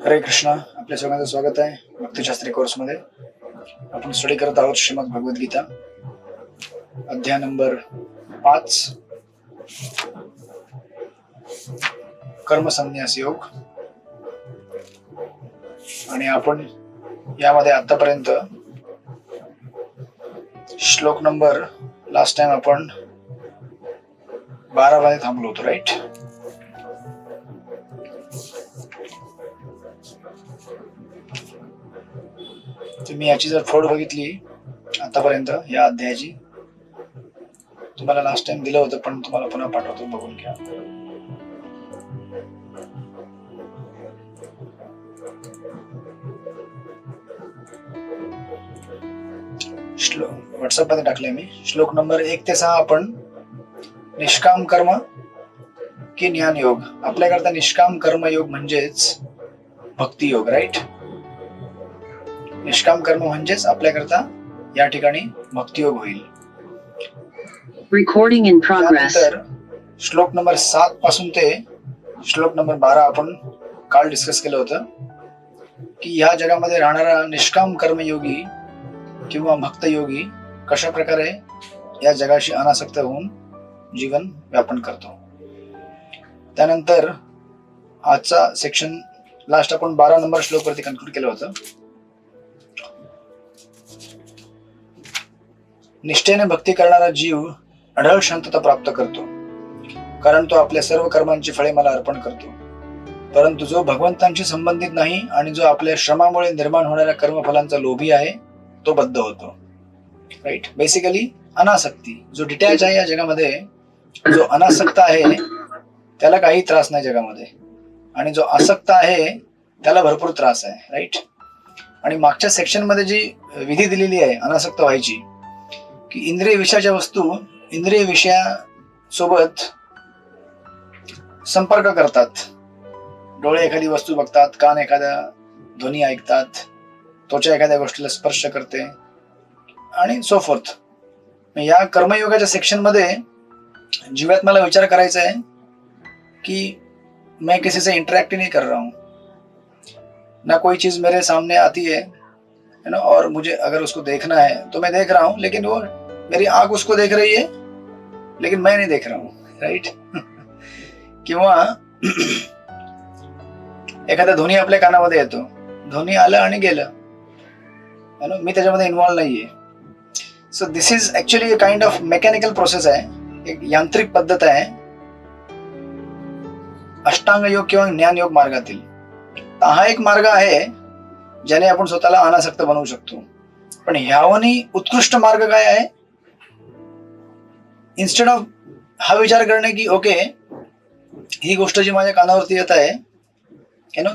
हरे कृष्णा. आपल्या सगळ्यांचं स्वागत आहे भक्तिशास्त्री कोर्समध्ये. आपण स्टडी करत आहोत श्रीमद भगवद्गीता, अध्याय नंबर 5, कर्मसन्यास योग. आणि आपण यामध्ये आतापर्यंत श्लोक नंबर लास्ट टाइम आपण 12 मध्ये थांबलो होतो, राईट? तुम्ही याची जर फोड बघितली आतापर्यंत या अध्यायाची, तुम्हाला लास्ट टाइम दिलं होतं पण तुम्हाला पुन्हा पाठवतो, बघून घ्या. श्लोक व्हॉट्सअप मध्ये टाकले मी. श्लोक नंबर 1 ते 6 आपण निष्काम कर्म की ज्ञान योग. आपल्याकरता निष्काम कर्म योग म्हणजेच भक्ती योग, राईट? निष्काम कर्म म्हणजेच आपल्याकरता या ठिकाणी भक्ती योग होईल. Recording in progress. त्यानंतर श्लोक नंबर 7 पासून ते श्लोक नंबर 12 आपण काल डिस्कस केलं होतं की या जगामध्ये राहणारा निष्काम कर्मयोगी किंवा भक्त योगी कशा प्रकारे या जगाशी अनासक्त होऊन जीवन व्यापन करतो. त्यानंतर आजचा सेक्शन लास्ट आपण 12 नंबर श्लोक वरती कन्क्लूड केलं होतं. निष्ठेने भक्ती करणारा जीव अढळ शांतता प्राप्त करतो, कारण तो आपल्या सर्व कर्मांची फळे मला अर्पण करतो. परंतु जो भगवंतांशी संबंधित नाही आणि जो आपल्या श्रमामुळे निर्माण होणाऱ्या कर्मफलांचा लोभी आहे तो बद्ध होतो, राईट? बेसिकली अनासक्ती. जो डिटॅच आहे या जगामध्ये, जो अनासक्त आहे त्याला काही त्रास नाही जगामध्ये, आणि जो आसक्त आहे त्याला भरपूर त्रास आहे, राईट? आणि मागच्या सेक्शन मध्ये जी विधी दिलेली आहे अनासक्त व्हायची, की इंद्रिय विषयाच्या वस्तू इंद्रिय विषयासोबत संपर्क करतात. डोळे एखादी वस्तू बघतात, कान एखाद्या ध्वनी ऐकतात, त्वचा एखाद्या गोष्टीला स्पर्श करते आणि सो फोर्थ. या कर्मयोगाच्या सेक्शन मध्ये जीवात मला विचार करायचा है कि मैं किसी से इंटरेक्ट ही नहीं कर रहा हूं, ना कोई चीज मेरे सामने आती है ना, और मुझे अगर उसको देखना है तो मैं देख रहा हूं, लेकिन वो मेरी आंख उसको देख रही है लेकिन मैं नहीं देख रहा हूं, राईट? किंवा एखादा ध्वनी आपल्या कानामध्ये येतो, ध्वनी आलं आणि गेलं, मी त्याच्यामध्ये इन्व्हॉल्व नाहीये. So this is actually a kind of mechanical process आहे, एक यांत्रिक पद्धत आहे अष्टांग योग किंवा ज्ञान योग मार्गातील. हा एक मार्ग आहे ज्याने आपण स्वतःला अनासक्त बनवू शकतो. पण ह्यावनी उत्कृष्ट मार्ग काय आहे? इन्स्टेड ऑफ हा विचार करणे की ओके, ही गोष्ट जी माझ्या कानावरती येत आहे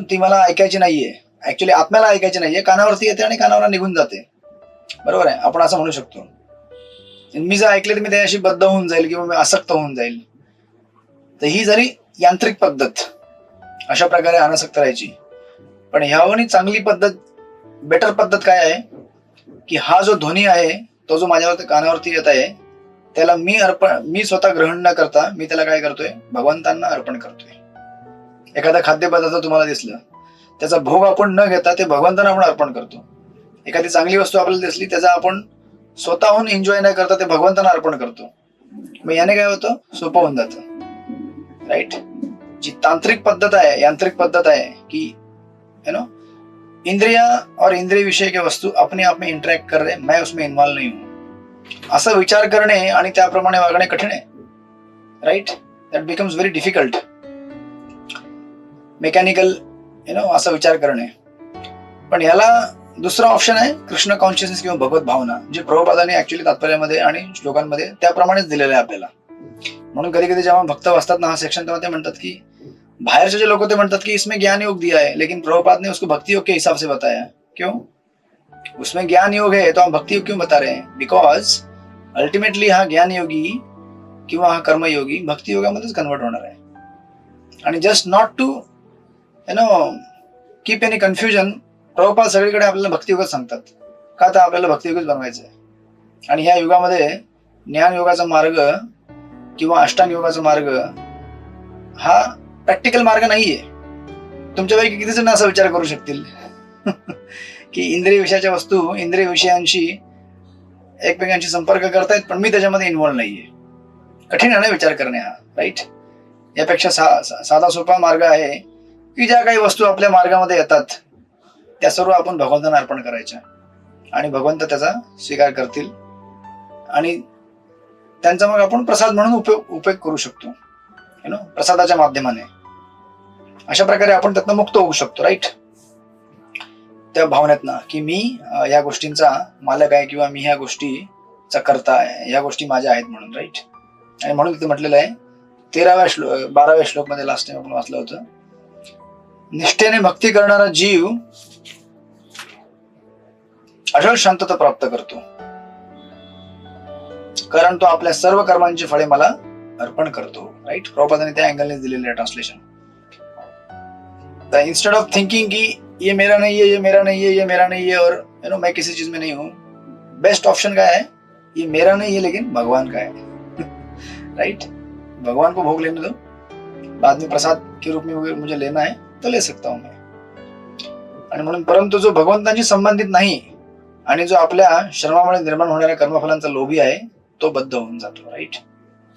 ती मला ऐकायची नाहीये, ऍक्च्युअली आत्म्याला ऐकायची नाहीये, कानावरती येते आणि कानावर निघून जाते, बरोबर आहे? आपण असं म्हणू शकतो. मी जर ऐकले तर मी त्याच्याशी बद्ध होऊन जाईल किंवा मी आसक्त होऊन जाईल. तर ही झाली यांत्रिक पद्धत, अशा प्रकारे अनासक्त राहायची. पण ह्यावरही चांगली पद्धत, बेटर पद्धत काय आहे की हा जो ध्वनी आहे तो जो माझ्यावरती कानावरती येत आहे त्याला मी स्वतः ग्रहण न करता मी त्याला काय करतोय? भगवंतांना अर्पण करतोय. एखादा खाद्यपदार्थ तुम्हाला दिसलं, त्याचा भोग आपण न घेता ते भगवंतांना आपण अर्पण करतो. एखादी चांगली वस्तू आपल्याला दिसली, त्याचा आपण स्वतःहून एन्जॉय न करता ते भगवंतांना अर्पण करतो. मग याने काय होतं? सोपं होऊन जातं, राईट? जी तांत्रिक पद्धत आहे, यांत्रिक पद्धत आहे की इंद्रिया और इंद्रिय विषय के वस्तू अपने आप में इंटरेक्ट कर रहे, मैं उसमें इन्वॉल्व नहीं हूं, असा विचार करणे आणि त्याप्रमाणे वागणे कठीण आहे, right? That becomes very difficult. Mechanical असा विचार करणे. पण याला दुसरा ऑप्शन आहे कृष्ण कॉन्शियसनेस किंवा भगवत भावना, जे प्रभुपादांनी ऍक्च्युअली तात्पर्यामध्ये आणि श्लोकांमध्ये त्याप्रमाणेच दिलेलं आहे आपल्याला. म्हणून कधी कधी जेव्हा भक्त वाचतात ना हा सेक्शन, तेव्हा ते म्हणतात की बाहर से जो लोग म्हणतात कि इसमें ज्ञान योग दिया है, लेकिन प्रभुपाद ने उसको भक्ति योग के हिसाब से बताया. क्यों? उसमें ज्ञान योग है तो हम भक्ति योग क्यों बता रहे हैं? बिकॉज अल्टिमेटली हा ज्ञान योगी किंवा हा कर्मयोगी भक्ती योगामध्येच कन्वर्ट होणार आहे. आणि just not to keep any confusion, Prabhupada सगळीकडे आपल्याला भक्ती योगच सांगतात. का? तर आपल्याला भक्ती योगच बनवायचं आहे. आणि ह्या युगामध्ये ज्ञान योगाचा मार्ग किंवा अष्टांग योगाचा मार्ग हा प्रॅक्टिकल मार्ग नाहीये. तुमच्यापैकी किती जण असा विचार करू शकतील की इंद्रिय विषयाच्या वस्तू इंद्रिय विषयांशी एकमेकांशी संपर्क करतायत, पण मी त्याच्यामध्ये इन्व्हॉल्व नाहीये. कठीण आहे ना विचार करणे हा, राईट? यापेक्षा साधा सोपा मार्ग आहे की ज्या काही वस्तू आपल्या मार्गामध्ये येतात त्या सर्व आपण भगवंतांना अर्पण करायच्या आणि भगवंत त्याचा स्वीकार करतील आणि त्यांचा मग आपण प्रसाद म्हणून उपयोग करू शकतो, प्रसादाच्या माध्यमाने. अशा प्रकारे आपण त्यातनं मुक्त होऊ शकतो, राईट? त्या भावनेतनं की मी या गोष्टींचा मालक आहे किंवा मी ह्या गोष्टीचा कर्ता आहे, या गोष्टी माझ्या आहेत म्हणून, राईट? आणि म्हणून तिथे म्हटलेलं आहे 12व्या श्लोक मध्ये लास्ट टाइम आपण वाचलं होतं, निष्ठेने भक्ती करणारा जीव अढळ शांतता प्राप्त करतो, कारण तो आपल्या सर्व कर्मांची फळे मला अर्पण करतो, राईट? प्रभुपादांनी त्या अँगलने दिलेलं आहे ट्रान्सलेशन. तर इन्स्टेड ऑफ थिंकिंग की ये मेरा नहीं है, ये मेरा नहीं है, ये मेरा नहीं है और मैं किसी चीज में नहीं हूं, बेस्ट ऑप्शन क्या है? ये मेरा नहीं है लेकिन भगवान का है, राइट? भगवान को भोग लेने दो, बाद में प्रसाद के रूप में मुझे लेना है तो ले सकता हूं मैं. आणि म्हणून परंतु जो भगवंतांशी संबंधित नाही आणि जो आपल्या श्रमामुळे निर्माण होणाऱ्या कर्मफलांचा लोभी आहे तो बद्ध होऊन जातो, राईट?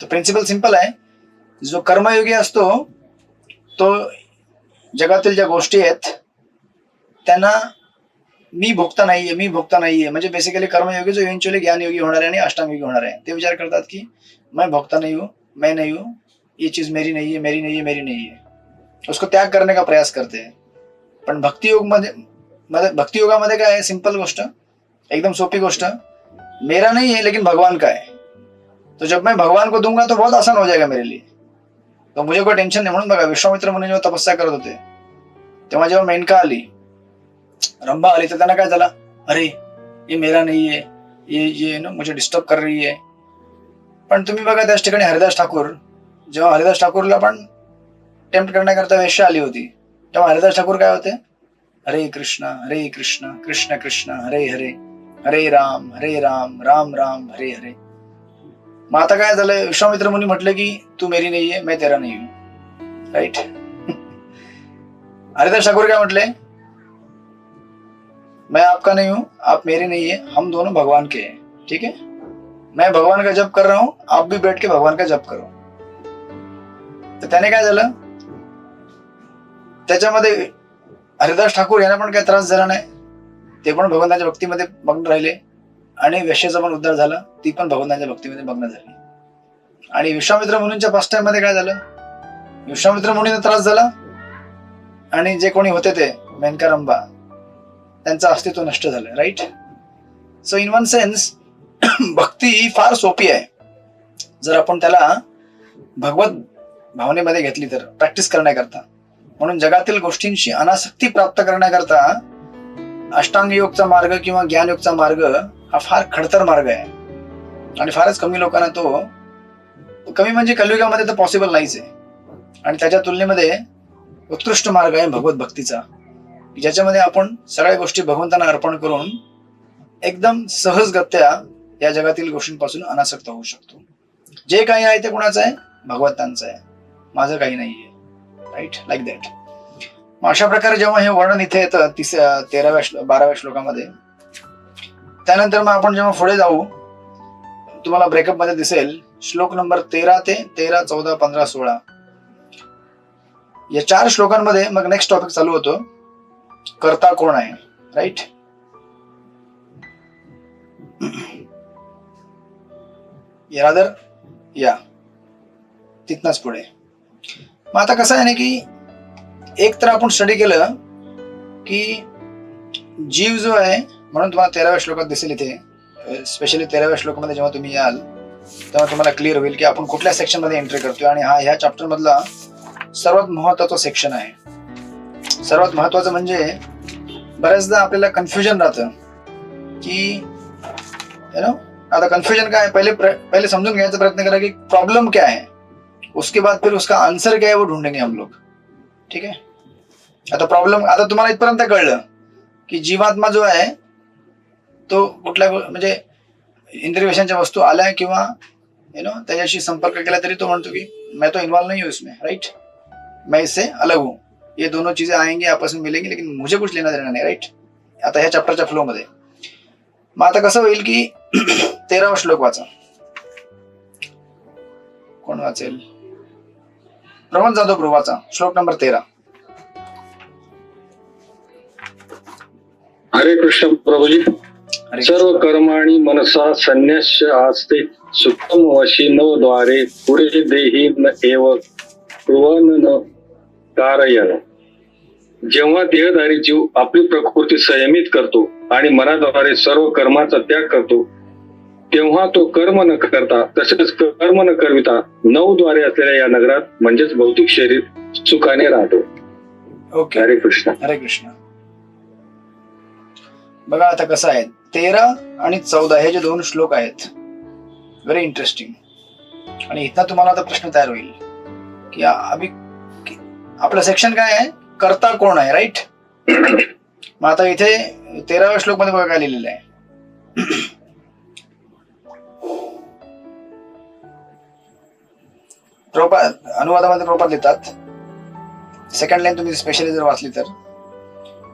तर प्रिन्सिपल सिंपल आहे. जो कर्मयोगी असतो तो जगातील ज्या गोष्टी आहेत त्यांना मी भोगता नाहीये म्हणजे बेसिकली कर्मयोगी जो इव्हेंच्युअली ज्ञानयोगी होणार आहे आणि अष्टांगयोगी होणार आहे ते विचार करतात की मैं भोगता नहीं हूं, मैं नहीं हूं, ये चीज मेरी नहीं है, उसको त्याग करने का प्रयास करते हैं. पण भक्तियोगामध्ये काय आहे? सिंपल गोष्ट, एकदम सोपी गोष्ट, मेरा नहीं है लेकिन भगवान का है. तो जब मैं भगवान को दूंगा तो बहुत आसान हो जाएगा मेरे लिए, तो मुझे कोई टेन्शन नाही. म्हणून बघा विश्वामित्र मुनी जेव्हा तपस्या करत होते तेव्हा जेव्हा मेनका आली, रंभा आली, तर त्यांना काय झालं? अरे ये मेरा नहीं है, ये मुझे डिस्टर्ब कर रही है. पण तुम्ही बघा त्याच ठिकाणी हरिदास ठाकूर, जेव्हा हरिदास ठाकूरला पण टेम्प्ट करण्याकरता वेश्या आली होती तेव्हा हरिदास ठाकूर काय होते? हरे कृष्ण कृष्ण कृष्ण हरे हरे, हरे राम राम राम हरे हरे. मग आता काय झालंय? विश्वामित्र मुनी म्हटले की तू मेरी नहीं है, मैं तेरा नहीं हूं, राईट? हरिदास ठाकूर काय म्हटले? मैं आपका नहीं हूं, आप मेरे नहीं है, हम दोनों भगवान के हैं, ठीक है? मैं भगवान का जप कर रहा हूं, आप भी बैठ के भगवान का जप करो. तर त्याने काय झालं? त्याच्यामध्ये हरिदास ठाकूर यांना पण काही त्रास झाला नाही, ते पण भगवंताच्या भक्तीमध्ये मग्न राहिले आणि वेश्याचा पण उद्धार झाला, ती पण भगवंताच्या भक्तीमध्ये मग्न झाली. आणि विश्वामित्र मुनींच्या फर्स्ट टाइम मध्ये काय झालं? विश्वामित्र मुनींना त्रास झाला आणि जे कोणी होते ते मेनका रंभा त्यांचं अस्तित्व नष्ट झालं, right? So in one sense भक्ती ही फार सोपी आहे जर आपण त्याला भगवत भावनेमध्ये घेतली तर, प्रॅक्टिस करण्याकरता. म्हणून जगातील गोष्टींशी अनासक्ती प्राप्त करण्याकरता अष्टांग योगचा मार्ग किंवा ज्ञान योगचा मार्ग हा फार खडतर मार्ग आहे आणि फारच कमी लोकांना तो, कमी म्हणजे कलियुगामध्ये तर पॉसिबल नाहीच आहे. आणि त्याच्या तुलनेमध्ये उत्कृष्ट मार्ग आहे भगवत भक्तीचा, ज्याच्यामध्ये आपण सगळ्या गोष्टी भगवंतांना अर्पण करून एकदम सहजगत्या या जगातील गोष्टींपासून अनासक्त होऊ शकतो. जे काही आहे ते कुणाचं आहे? भगवंतांचं आहे, माझं काही नाहीये, राईट? Like that. मग अशा प्रकारे जेव्हा हे वर्णन इथे येतं 12व्या श्लोकामध्ये, त्यानंतर मग आपण जेव्हा पुढे जाऊ तुम्हाला ब्रेकअप मध्ये दिसेल श्लोक नंबर 13 ते 13, 14, 15, 16 या 4 श्लोकांमध्ये मग नेक्स्ट टॉपिक चालू होतो, कर्ता कोण आहे, राईट? या तिथनच पुढे. मग आता कसं आहे ना की एक तर आपण स्टडी केलं की जीव जो आहे, म्हणून तुम्हाला 13व्या श्लोकात दिसेल इथे, स्पेशली 13व्या श्लोकामध्ये जेव्हा तुम्ही याल तेव्हा तुम्हाला क्लिअर होईल की आपण कुठल्या सेक्शन मध्ये एंट्री करतोय. आणि हा ह्या चॅप्टर मधला सर्वात महत्वाचा सेक्शन आहे. सर्वात महत्वाचं म्हणजे बऱ्याचदा आपल्याला कन्फ्युजन राहतं की आता कन्फ्यूजन काय है, पहले समझून घ्यायचा प्रयत्न करा कि प्रॉब्लम क्या है, उसके बाद फिर उसका आंसर क्या है वो ढूंढेंगे हम लोग, ठीक है? आता प्रॉब्लेम, आता तुम्हाला इथपर्यंत कळलं की जीवात्मा जो आहे तो कुठल्या म्हणजे इंद्रिय विषयांच्या वस्तू आल्या किंवा त्याच्याशी संपर्क केला तरी तो म्हणतो की मैं तो इन्वॉल्व नहीं हूं इसमें, राइट? मैं इससे अलग हूं. ये दोनों चीजें आएंगे, आपस में मिलेंगे, लेकिन मुझे कुछ लेना देना नाही, राईट. आता ह्या चॅप्टरच्या फ्लो मध्ये मग आता कसं होईल की 13वा श्लोक वाचा. कोण वाचेल? प्रमोद जाधव प्रभू वाचा श्लोक नंबर 13. हरे कृष्ण प्रभुजी. सर्व कर्माणि मनसा संन्यास्य आस्ते सुखम वशी नवद्वारे पुरे देही न एव कुर्वन् न कारयन्. जेव्हा देहधारी जीव आपली प्रकृती संयमित करतो आणि मनाद्वारे सर्व कर्माचा त्याग करतो, तेव्हा तो कर्म न करता तसेच कर्म न करविता 9 द्वारे असलेल्या या नगरात म्हणजेच भौतिक शरीर सुखाने राहतो. ओके. हरे कृष्ण. हरे कृष्ण. बघा आता कसं आहे, 13 आणि 14 हे जे 2 श्लोक आहेत, व्हेरी इंटरेस्टिंग. आणि इथं तुम्हाला आता प्रश्न तयार होईल की आपलं सेक्शन काय आहे, कर्ता कोण आहे, राईट. मग आता इथे 13व्या श्लोक मध्ये बघा काय लिहिलेलं आहे. अनुवादामध्ये प्रभुपाद लिहितात, सेकंड लाईन तुम्ही स्पेशली जर वाचली तर,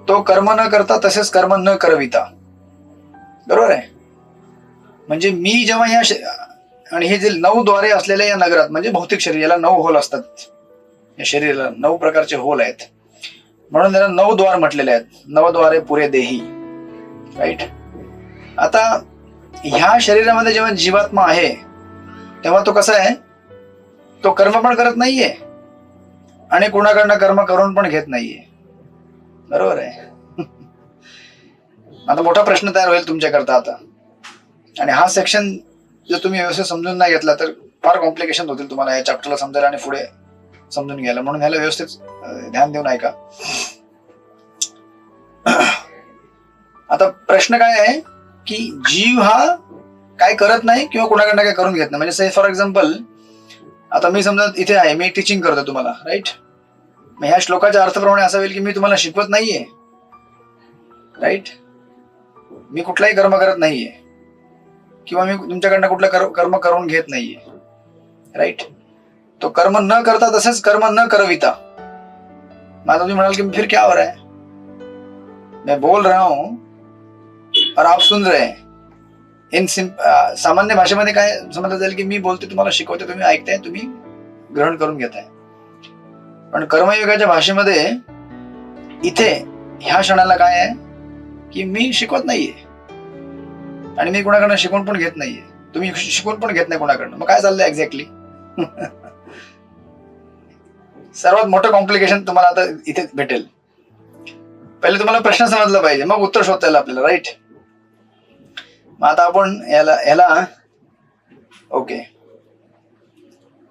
तो कर्म न करता तसेच कर्म न करविता. बरोबर आहे. म्हणजे मी जेव्हा या आणि हे जे 9 द्वारे असलेल्या या नगरात, म्हणजे भौतिक शरीर, याला 9 होल असतात. या शरीराला 9 प्रकारचे होल आहेत, म्हणून त्याला 9 द्वार म्हटलेले आहेत. 9 द्वारे पुरे देही, राईट. आता ह्या शरीरामध्ये जेव्हा जीवात्मा आहे तेव्हा तो कसा आहे, तो कर्म पण करत नाहीये आणि कुणाकडनं कर्म करून पण घेत नाहीये. बरोबर आहे. आता मोठा प्रश्न तयार होईल तुमच्याकरता आता. आणि हा सेक्शन जर तुम्ही व्यवस्थित समजून नाही घेतला तर फार कॉम्प्लिकेशन होतील तुम्हाला या चॅप्टरला समजायला आणि पुढे समजून घ्यायला. म्हणून ह्याला व्यवस्थित ध्यान देऊन ऐका. आता प्रश्न काय आहे की जीव हा काय करत नाही किंवा कुणाकडनं काय करून घेत नाही. म्हणजे से फॉर एक्झाम्पल, आता मी समजा इथे आहे, मी टीचिंग करतो तुम्हाला, राईट. मग ह्या श्लोकाच्या अर्थप्रमाणे असं होईल की मी तुम्हाला शिकवत नाहीये, राईट. मी कुठलाही कर्म करत नाहीये किंवा मी तुमच्याकडनं कुठलं कर्म करून घेत नाहीये, राईट. तो कर्म न करता तसेच कर्म न करविता. मग तुम्ही म्हणाल की फिर क्या हो रहा है, मैं बोल रहा हूं और आप सुन रहे हैं. सामान्य भाषेमध्ये काय समजलं जाईल की मी बोलते, तुम्हाला शिकवते, तुम्ही ऐकताय, तुम्ही ग्रहण करून घेताय. पण कर्मयोगाच्या भाषेमध्ये इथे ह्या क्षणाला काय आहे की मी शिकवत नाहीये आणि मी कुणाकडनं शिकवून पण घेत नाहीये, तुम्ही शिकवून पण घेत नाही कुणाकडनं. मग काय चाललंय एक्झॅक्टली? सर्वात मोठं कॉम्प्लिकेशन तुम्हाला आता इथे भेटेल. पहिले तुम्हाला प्रश्न समजला पाहिजे, मग उत्तर शोधता येईल आपल्याला, राईट. मग आता आपण याला ओके,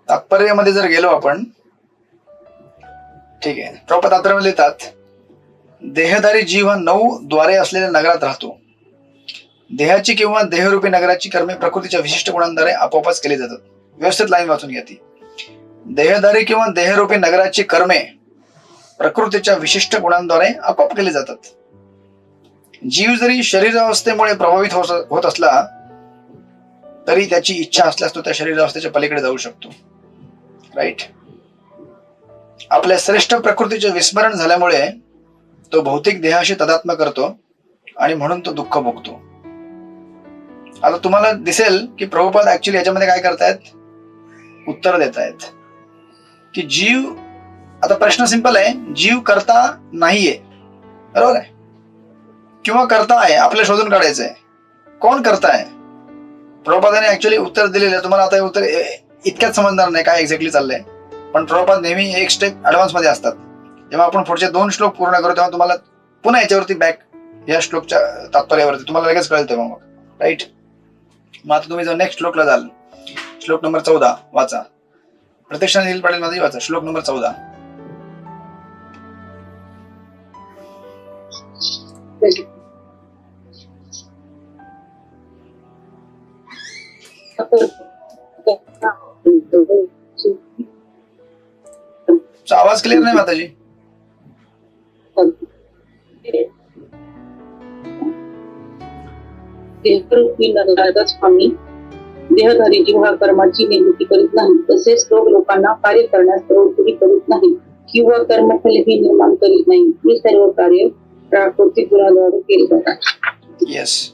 तात्पर्यामध्ये जर गेलो आपण, ठीक आहे. प्रॉपर तात्पर्यामध्ये लिहितात, देहधारी जीव हा 9 द्वारे असलेल्या नगरात राहतो. देहाची किंवा देहरूपी नगराची कर्मे प्रकृतीच्या विशिष्ट गुणांद्वारे आपोआपच केली जातात. व्यवस्थित लाईन वाचून घ्या ती. देहधारी किंवा देहरूपी नगराची कर्मे प्रकृतीच्या विशिष्ट गुणांद्वारे आपोआप केली जातात. जीव जरी शरीरावस्थेमुळे प्रभावित होत असला तरी त्याची इच्छा असल्यास तो त्या शरीरावस्थेच्या पलीकडे जाऊ शकतो, राईट. आपल्या श्रेष्ठ प्रकृतीचे विस्मरण झाल्यामुळे तो भौतिक देहाशी तादात्म्य करतो आणि म्हणून तो दुःख भोगतो. आता तुम्हाला दिसेल की प्रभुपाद ऍक्च्युली याच्यामध्ये काय करतायत, उत्तर देत आहेत की जीव, आता प्रश्न सिंपल आहे, जीव करता नाहीये, बरोबर आहे, किंवा करता आहे, आपल्याला शोधून काढायचं आहे. कोण करता आहे? प्रभुपादाने ऍक्च्युली उत्तर दिलेलं आहे. तुम्हाला आता उत्तर इतक्यात समजणार नाही काय एक्झॅक्टली चाललंय, पण प्रभुपाद नेहमी एक स्टेप ऍडव्हान्स मध्ये असतात. जेव्हा आपण पुढचे 2 श्लोक पूर्ण करू तेव्हा तुम्हाला पुन्हा याच्यावरती बॅक, या श्लोकच्या तात्पर्यावरती तुम्हाला लगेच कळेल तेव्हा, मग राईट. मग आता तुम्ही जर नेक्स्ट श्लोकला जाल, श्लोक नंबर 14 वाचा. प्रत्यक्ष अनिल पाटील मध्ये वाचा श्लोक नंबर 14. आवाज क्लिअर नाही माताजी. स्वामी, देहधारी जीव हा कर्माची निर्मिती करीत नाही, तसेच लोकांना कार्य करण्यास प्रवृत्ती करीत नाही. किंवा कर्मफलेही निर्माण करीत नाही. ही सर्व कार्य प्राकृतिक गुणाद्वारे केली जातात. येस.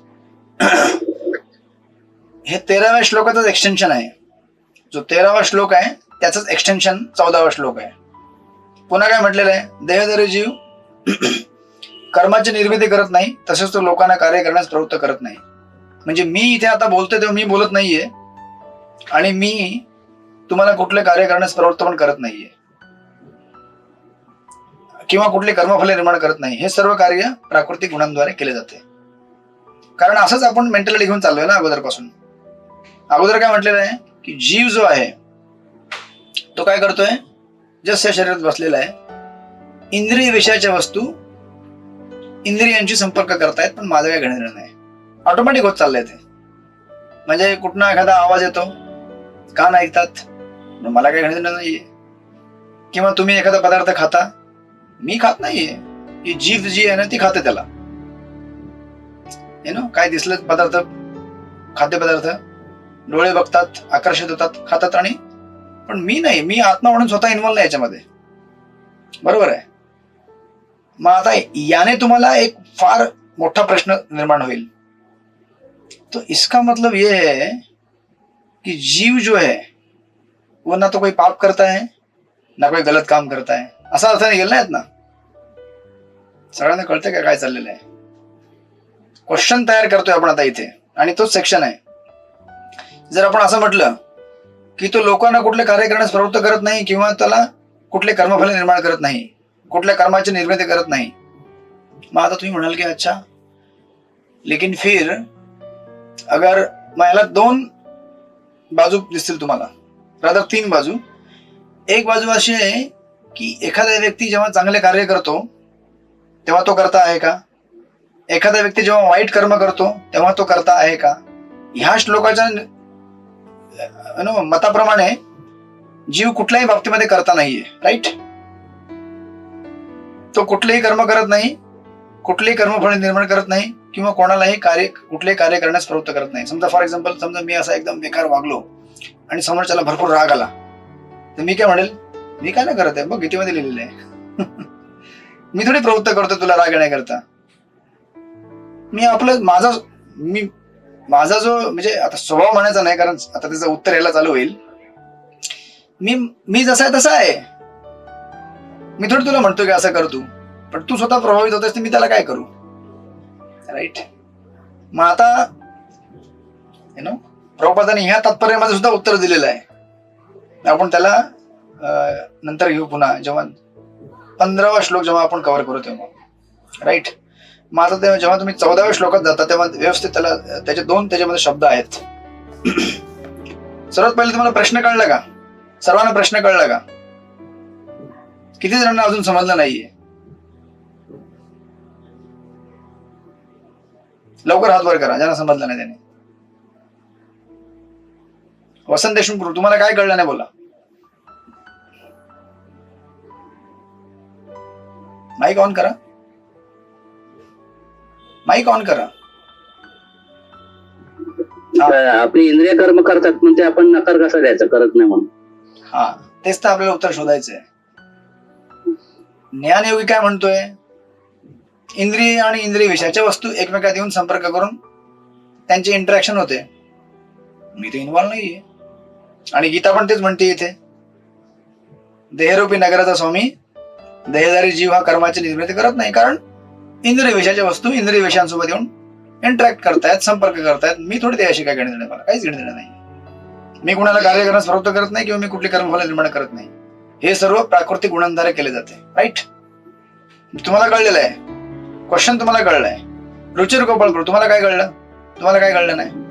हे 13व्या श्लोकाचंच एक्सटेन्शन आहे. जो 13वा श्लोक आहे त्याच एक्सटेन्शन 14वा श्लोक आहे. पुन्हा काय म्हटलेलं आहे, देहधारी जीव कर्माची निर्मिती करत नाही, तसेच तो लोकांना कार्य करण्यास प्रवृत्त करत नाही. म्हणजे मी इथे आता बोलतोय तेव्हा मी बोलत नाहीये आणि मी तुम्हाला कुठले कार्य करण्यास प्रवृत्त पण करत नाहीये किंवा कुठले कर्मफले निर्माण करत नाही. हे सर्व कार्य प्राकृतिक गुणांद्वारे केले जाते. कारण असंच आपण मेंटॅलिटी घेऊन चाललोय ना अगोदरपासून. अगोदर काय म्हटलेलं आहे की जीव जो आहे तो काय करतोय, जसं शरीरात बसलेला आहे, इंद्रिय विषयाच्या वस्तू इंद्रियांशी संपर्क करतायत, पण माझं काय घेणं देणं नाही. ऑटोमॅटिक होत चाललंय ते. म्हणजे कुठनं एखादा आवाज येतो, कान ऐकतात, मला काय घेणं देणं नाहीये. किंवा तुम्ही एखादा पदार्थ खाता, मी खात नाहीये, ही जीभ जी आहे ना ती खाते त्याला. काय दिसलं पदार्थ, खाद्यपदार्थ, डोळे बघतात, आकर्षित होतात, खातात, आणि पण मी नाही, मी आत्मा म्हणून स्वतः इन्व्हॉल्व नाही याच्यामध्ये. बरोबर आहे. मग आता याने तुम्हाला एक फार मोठा प्रश्न निर्माण होईल. तो इसका मतलब ये है कि जीव जो है वो ना तो कोई पाप करता है ना कोई गलत काम करता है, असा अर्थ निघेल ना यात ना. सगळ्यांना कळतंय का काय चाललेलं आहे. क्वेश्चन तयार करतोय आपण आता इथे, आणि तोच सेक्शन आहे. जर आपण असं म्हटलं की तो लोकांना कुठले कार्य करण्यास प्रवृत्त करत नाही किंवा त्याला कुठले कर्मफल निर्माण करत नाही, कुठल्या कर्माची निर्मिती करत नाही, मग आता तुम्ही म्हणाल की अच्छा, लेकिन फिर अगर मग याला 2 बाजू दिसतील तुम्हाला, रादर 3 बाजू. एक बाजू अशी आहे की एखादा व्यक्ती जेव्हा चांगले कार्य करतो तेव्हा तो करता आहे का, एखादा व्यक्ती जेव्हा वाईट कर्म करतो तेव्हा तो करता आहे का. ह्या श्लोकाच्या मताप्रमाणे जीव कुठल्याही बाबतीमध्ये करता नाहीये. राईट. तो कुठलेही कर्म करत नाही, कुठलेही कर्मफळ निर्माण करत नाही किंवा कोणालाही कुठलेही कार्य करण्यास प्रवृत्त करत नाही. समजा फॉर एक्झाम्पल, समजा मी असा एकदम बेकार वागलो आणि समोरच्याला भरपूर राग आला, तर मी काय म्हणेल, मी काय नाही करत आहे, बघ गीतेमध्ये लिहिलेलं आहे. मी थोडी प्रवृत्त करतो तुला राग येण्याकरता. मी आपलं माझा जो म्हणजे आता स्वभाव म्हणायचा नाही, कारण आता त्याचं उत्तर यायला चालू होईल. मी जसा आहे तसा आहे. मी थोडी तुला म्हणतो की असं कर तू, पण तू स्वतः प्रभावित होतेस, तर मी त्याला काय करू. राईट. मग आता प्रभुपादांनी ह्या तात्पर्यामध्ये सुद्धा उत्तर दिलेलं आहे. आपण त्याला नंतर घेऊ पुन्हा, जेव्हा 15वा श्लोक जेव्हा आपण कव्हर करू तेव्हा. राईट. मग आता तेव्हा जेव्हा तुम्ही 14व्या श्लोकात जाता तेव्हा व्यवस्थित त्याला त्याचे 2 त्याच्यामध्ये शब्द आहेत. सर्वात पहिले तुम्हाला प्रश्न कळला का, सर्वांना प्रश्न कळला का, किती जणांना अजून समजलं नाहीये. लवकर हात वर करा ज्यांना समजलं नाही त्याने. वसंत देशमुख, तुम्हाला काय कळलं नाही बोला. माईक ऑन करा, माईक ऑन करा. आपली इंद्रिय कर्म करतात म्हणजे आपण नकार कसा द्यायचा, करत नाही म्हणून. हा, तेच तर आपल्याला उत्तर शोधायचंय. ज्ञानयोगी काय म्हणतोय, इंद्रिय आणि इंद्रिय विषयाच्या वस्तू एकमेकात येऊन संपर्क करून त्यांचे इंटरॅक्शन होते. मी ते इन्व्हॉल्व नाहीये. आणि गीता पण तेच म्हणते इथे, देहरूपी नगराचा स्वामी देहधारी जीव हा कर्माची निर्मिती करत नाही, कारण इंद्रिय विषयाच्या वस्तू इंद्रिय विषयांसोबत येऊन इंटरॅक्ट करतायत, संपर्क करतायत. मी थोडी त्याशी काय घेणं देणं, मला काहीच घेणं देणं नाही. मी कुणाला कार्य करण्यास प्रवृत्त करत नाही किंवा मी कुठली कर्मफल निर्माण करत नाही. हे सर्व प्राकृतिक गुणांद्वारे केले जाते. राईट. तुम्हाला कळलेलं आहे. क्वेश्चन तुम्हाला कळलाय. रुचिर गोपाळपूर, तुम्हाला काय कळलं, तुम्हाला काय कळलं नाही.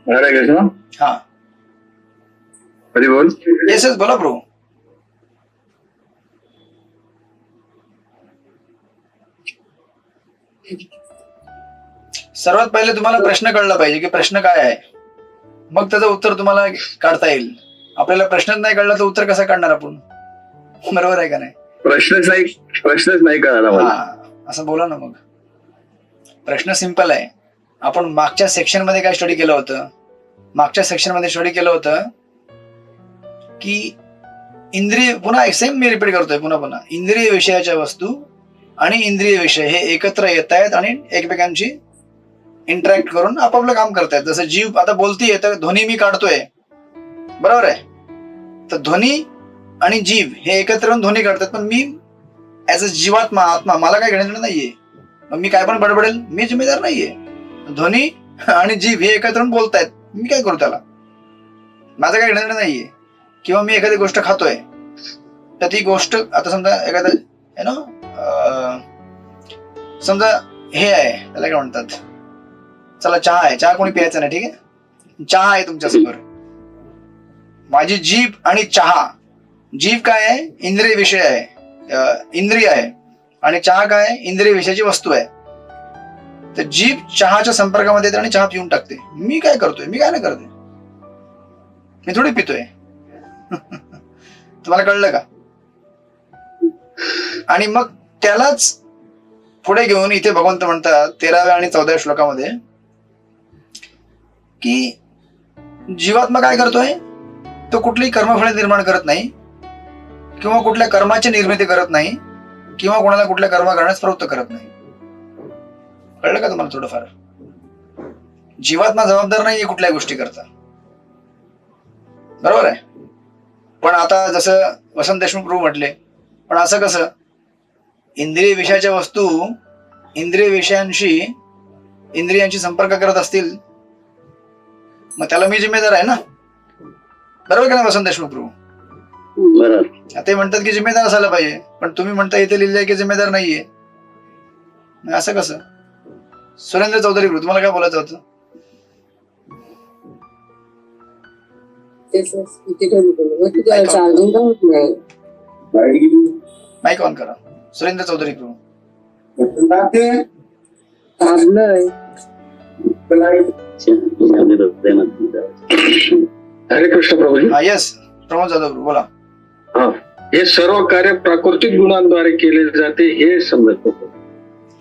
हरे कृष्ण. हा, हरी बोल. येस येस, बोला प्रभू. सर्वात पहिले तुम्हाला प्रश्न कळला पाहिजे की प्रश्न काय आहे, मग त्याचं उत्तर तुम्हाला काढता येईल. आपल्याला प्रश्नच नाही कळला तर उत्तर कसं काढणार आपण. बरोबर आहे का नाही. प्रश्नच नाही कळाला मला. असं बोला ना मग. प्रश्न सिंपल आहे. आपण मागच्या सेक्शन मध्ये काय स्टडी केलं होतं? मागच्या सेक्शन मध्ये स्टडी केलं होतं की इंद्रिय, पुन्हा सेम मी रिपीट करतोय पुन्हा, इंद्रिय विषयाच्या वस्तू आणि इंद्रिय विषय हे एकत्र येत आहेत आणि एकमेकांची इंटरॅक्ट करून आपापलं काम करतायत. जसं जीव आता बोलतीये तर ध्वनी मी काढतोय, बरोबर आहे, तर ध्वनी आणि जीव हे एकत्र येऊन ध्वनी काढतात, पण मी ऍज अ जीवात्मा आत्मा मला काय घेणं नाहीये. मग मी काय पण बडबडेल, मी जिम्मेदार नाहीये. ध्वनी आणि जीव हे एकत्र येऊन बोलतायत, मी काय करू त्याला, माझं काय घेणं नाहीये. किंवा मी एखादी गोष्ट खातोय तर ती गोष्ट, आता समजा एखादा समजा हे आहे, त्याला काय म्हणतात, चला चहा आहे, चहा कोणी प्यायचा नाही, ठीक आहे, चहा आहे तुमच्या समोर. माझी जीभ आणि चहा, जीभ काय आहे, इंद्रिय विषय आहे, इंद्रिय आहे, आणि चहा काय आहे, इंद्रिय विषयाची वस्तू आहे. तर जीभ चहाच्या संपर्कामध्ये येते आणि चहा पिऊन टाकते. मी काय करतोय, मी काय नाही करते, मी थोडी पितोय. तुम्हाला कळलं का? आणि मग त्यालाच पुढे घेऊन इथे भगवंत म्हणतात 13व्या आणि 14व्या श्लोकामध्ये की जीवात्मा काय करतोय, तो कुठलीही कर्मफळे निर्माण करत नाही किंवा कुठल्या कर्माची निर्मिती करत नाही किंवा कोणाला कुठल्या कर्म करण्यास प्रवृत्त करत नाही. कळलं का तुम्हाला थोडंफार? जीवात्मा जबाबदार नाहीये कुठल्या गोष्टी करता, बरोबर आहे. पण आता जसं वसंत देशमुख प्रभू म्हटले, पण असं कसं, इंद्रिय विषयाच्या वस्तू इंद्रिय विषयांशी इंद्रियांशी संपर्क करत असतील, मग त्याला मी जिम्मेदार आहे ना, बरोबर का नाही वसंत देशमुख प्रभू? बरोबर. ते म्हणतात की जिम्मेदार असायला पाहिजे, पण तुम्ही म्हणता इथे लिहिलंय की जिम्मेदार नाहीये. असं कसं? सुरेंद्र चौधरी प्रभू, तुम्हाला काय बोलायचं होतं? चार्जिंग का होत नाही? माईक ऑन करा. सुरेंद्र चौधरी प्रभू. हरे कृष्ण प्रभूजी. हा, येस, प्रमोद जाधव प्रभू बोला. हा, हे सर्व कार्य प्राकृतिक गुणांद्वारे केले जाते हे समजत होतं.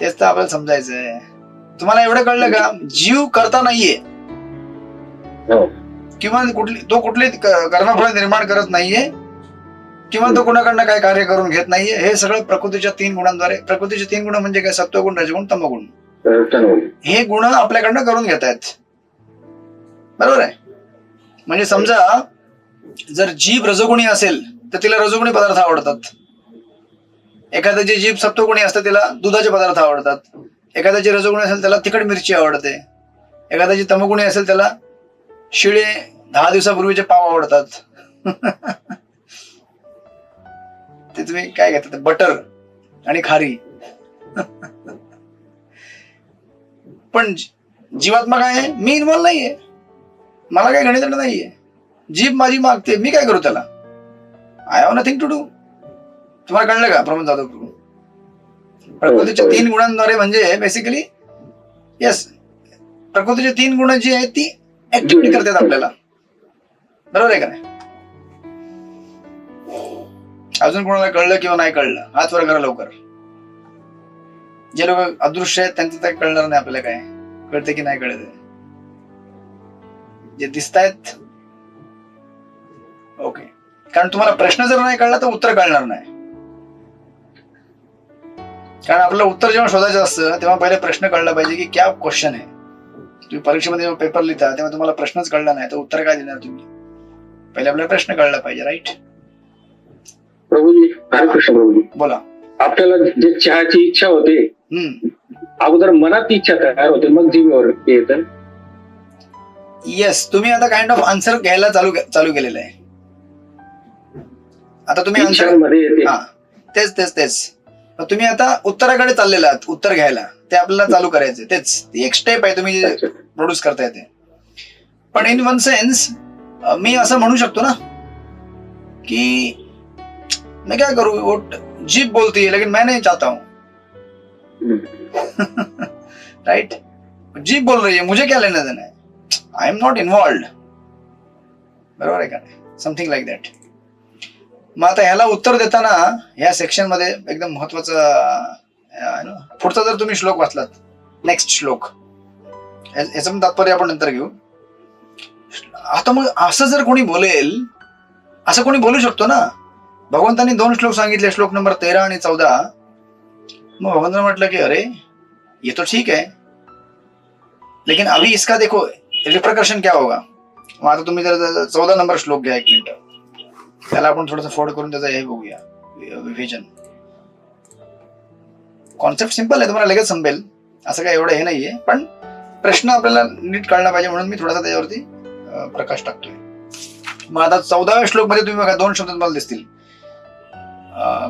तेच तर आपल्याला समजायचंय. तुम्हाला एवढं कळलं का? जीव करता नाहीये हो. किंवा तो कुठली कर्मफळ निर्माण करत नाहीये किंवा तो कोणाकडनं काय कार्य करून घेत नाहीये. हे सगळं प्रकृतीच्या 3 गुणांद्वारे, प्रकृतीचे 3 गुण म्हणजे काय, सत्वगुण, रजगुण, तमगुण, हे गुण आपल्याकडनं करून घेत आहेत, बरोबर आहे. म्हणजे समजा जर जीभ रजोगुणी असेल तर तिला रजोगुणी पदार्थ आवडतात. एखाद्याची जीभ सत्वगुणी असते तिला दुधाचे पदार्थ आवडतात. एखाद्याची रजोगुणी असेल त्याला तिखट मिरची आवडते. एखाद्याची तमगुणी असेल त्याला शिळे 10 दिवसापूर्वीचे पाव आवडतात. ते तुम्ही काय घेतात, बटर आणि खारी. पण जीवात्मा काय आहे, मी इन्व्हॉल्व नाहीये, मला काय गणित नाहीये. जीभ माझी मागते, मी काय करू त्याला, I have nothing to do. तुम्हाला कळलं का प्रमोद जाधव प्रभू? प्रकृतीच्या 3 गुणांद्वारे म्हणजे बेसिकली, येस, प्रकृतीचे 3 गुण जी आहेत ती ऍक्टिव्हिटी करतात आपल्याला, बरोबर आहे का नाही? अजून कोणाला कळलं किंवा नाही कळलं, हात वर करा लवकर. जे लोक अदृश्य आहेत त्यांचं तर कळणार नाही आपल्याला काय कळते की नाही कळत. जे दिसतायत ओके, कारण तुम्हाला प्रश्न जर नाही कळला तर उत्तर कळणार नाही. कारण आपलं उत्तर जेव्हा शोधायचं असतं तेव्हा पहिले प्रश्न कळला पाहिजे की क्या क्वेश्चन आहे. तुम्ही परीक्षेमध्ये जेव्हा पेपर लिहिता तेव्हा तुम्हाला प्रश्नच कळला नाही तर उत्तर काय देणार तुम्ही? पहिले आपल्याला प्रश्न कळला पाहिजे, राईट? प्रभूजी, हरे कृष्ण प्रभूजी, बोला. आपल्याला जे चहाची इच्छा होते, अगोदर मनात इच्छा तयार होते, मग जीभेवर येतं. येस, तुम्ही आता काइंड ऑफ आन्सर घ्यायला चालू केलेलं आहे. आता तुम्ही आन्सर मध्ये येते. हा, तेच तुम्ही आता उत्तराकडे चाललेला आहात, उत्तर घ्यायला. ते आपल्याला चालू करायचे, तेच ती एक स्टेप आहे तुम्ही प्रोड्यूस करता येते. पण इन वन सेन्स मी असं म्हणू शकतो ना की मैं क्या करूं, वो जीभ बोलती है लेकिन मैं नहीं चाहता हूं. राइट? जीभ बोल रही है, मुझे क्या लेना देना है, आई एम नॉट इन्वॉल्व्ड. बरोबर आहे का? Something like that. मग आता ह्याला उत्तर देताना ह्या सेक्शन मध्ये एकदम महत्वाचं पुढचा जर तुम्ही श्लोक वाचलात नेक्स्ट श्लोक, याचं पण तात्पर्य आपण नंतर घेऊ. आता मग असं जर कोणी बोलेल, असं कोणी बोलू शकतो ना. भगवंतांनी 2 श्लोक सांगितले, श्लोक नंबर 13 आणि 14. मग भगवंतांनी म्हटलं की अरे ये तो ठीक है, लेकिन अभी इसका देखो रिप्रकर्शन क्या होगा. मग आता तुम्ही जर 14 नंबर श्लोक घ्या, 1 मिनिट, त्याला आपण थोडंसं फोड करून त्याचा हे बघूया, विवेचन. कॉन्सेप्ट सिंपल आहे, तुम्हाला लगेच समजेल, असं काय एवढं हे नाहीये, पण प्रश्न आपल्याला नीट कळला पाहिजे म्हणून मी थोडासा त्याच्यावरती प्रकाश टाकतोय. मग आता 14व्या श्लोक मध्ये तुम्ही बघा 2 शब्द तुम्हाला दिसतील.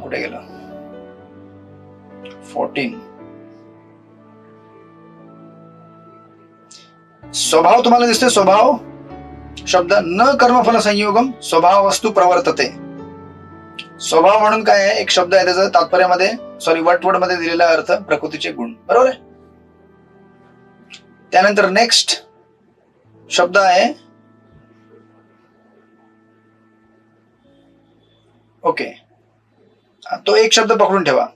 कुठे गेलं, 14. स्वभाव तुम्हाला दिसतोय, स्वभाव शब्द, न कर्मफल संयोगम स्वभाव वस्तू प्रवर्तते. स्वभाव म्हणून काय आहे, एक शब्द आहे, त्याचा तात्पर्यामध्ये वटवड मध्ये दिलेला अर्थ प्रकृतीचे गुण, बरोबर आहे. त्यानंतर नेक्स्ट शब्द आहे ओके, तो एक शब्द पकडून ठेवा.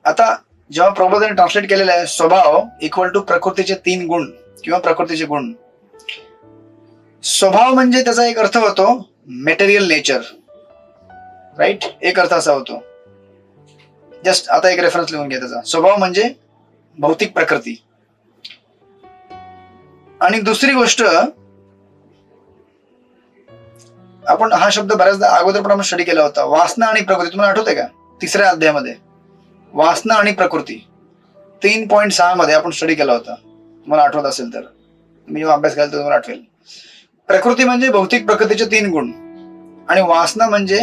आता जेव्हा प्रबोधन ट्रान्सलेट केलेलं आहे, स्वभाव इक्वल टू प्रकृतीचे 3 गुण किंवा प्रकृतीचे गुण. स्वभाव म्हणजे त्याचा एक अर्थ होतो मेटेरियल नेचर, राईट, एक अर्थ असा होतो. जस्ट आता एक रेफरन्स लिहून घ्या त्याचा. स्वभाव म्हणजे भौतिक प्रकृती. आणि दुसरी गोष्ट, आपण हा शब्द बऱ्याचदा अगोदर पण आपण स्टडी केला होता, वासना आणि प्रकृती. तुम्हाला आठवतंय का, 3ऱ्या अध्यायामध्ये वासना आणि प्रकृती 3.6 मध्ये आपण स्टडी केला होता, तुम्हाला आठवत असेल तर. मी जेव्हा अभ्यास केला तर तुम्हाला आठवेल. प्रकृती म्हणजे भौतिक प्रकृतीचे 3 गुण, आणि वासना म्हणजे,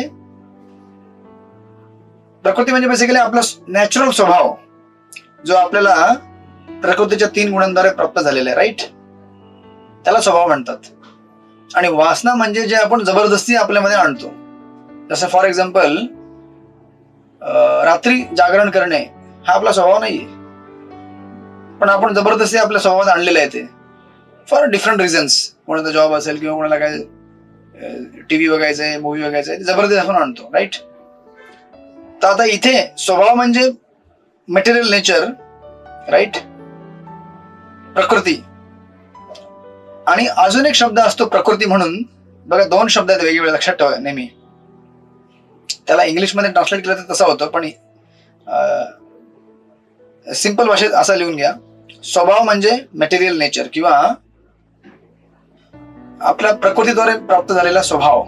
प्रकृती म्हणजे बेसिकली आपला नॅचरल स्वभाव, जो आपल्याला प्रकृतीच्या 3 गुणांद्वारे प्राप्त झालेला आहे, राईट, त्याला स्वभाव म्हणतात. आणि वासना म्हणजे जे आपण जबरदस्ती आपल्यामध्ये आणतो. जसं फॉर एक्झाम्पल, रात्री जागरण करणे हा आपला स्वभाव नाहीये, पण आपण जबरदस्ती आपल्या स्वभावात आणलेलं आहे ते, फॉर डिफरंट रिझन्स. कोणाचा जॉब असेल किंवा कोणाला काय टीव्ही बघायचंय, मूव्ही बघायचंय, जबरदस्ती आपण आणतो, राईट. तर आता इथे स्वभाव म्हणजे मटेरियल नेचर, राईट, प्रकृती. आणि अजून एक शब्द असतो प्रकृती म्हणून. बघा 2 शब्द आहेत वेगवेगळे, लक्षात ठेवा नेहमी. त्याला इंग्लिशमध्ये ट्रान्सलेट केलं तर तसं होतं, पण सिंपल भाषेत असा लिहून घ्या. स्वभाव म्हणजे मटेरियल नेचर किंवा आपल्या प्रकृतीद्वारे प्राप्त झालेला स्वभाव,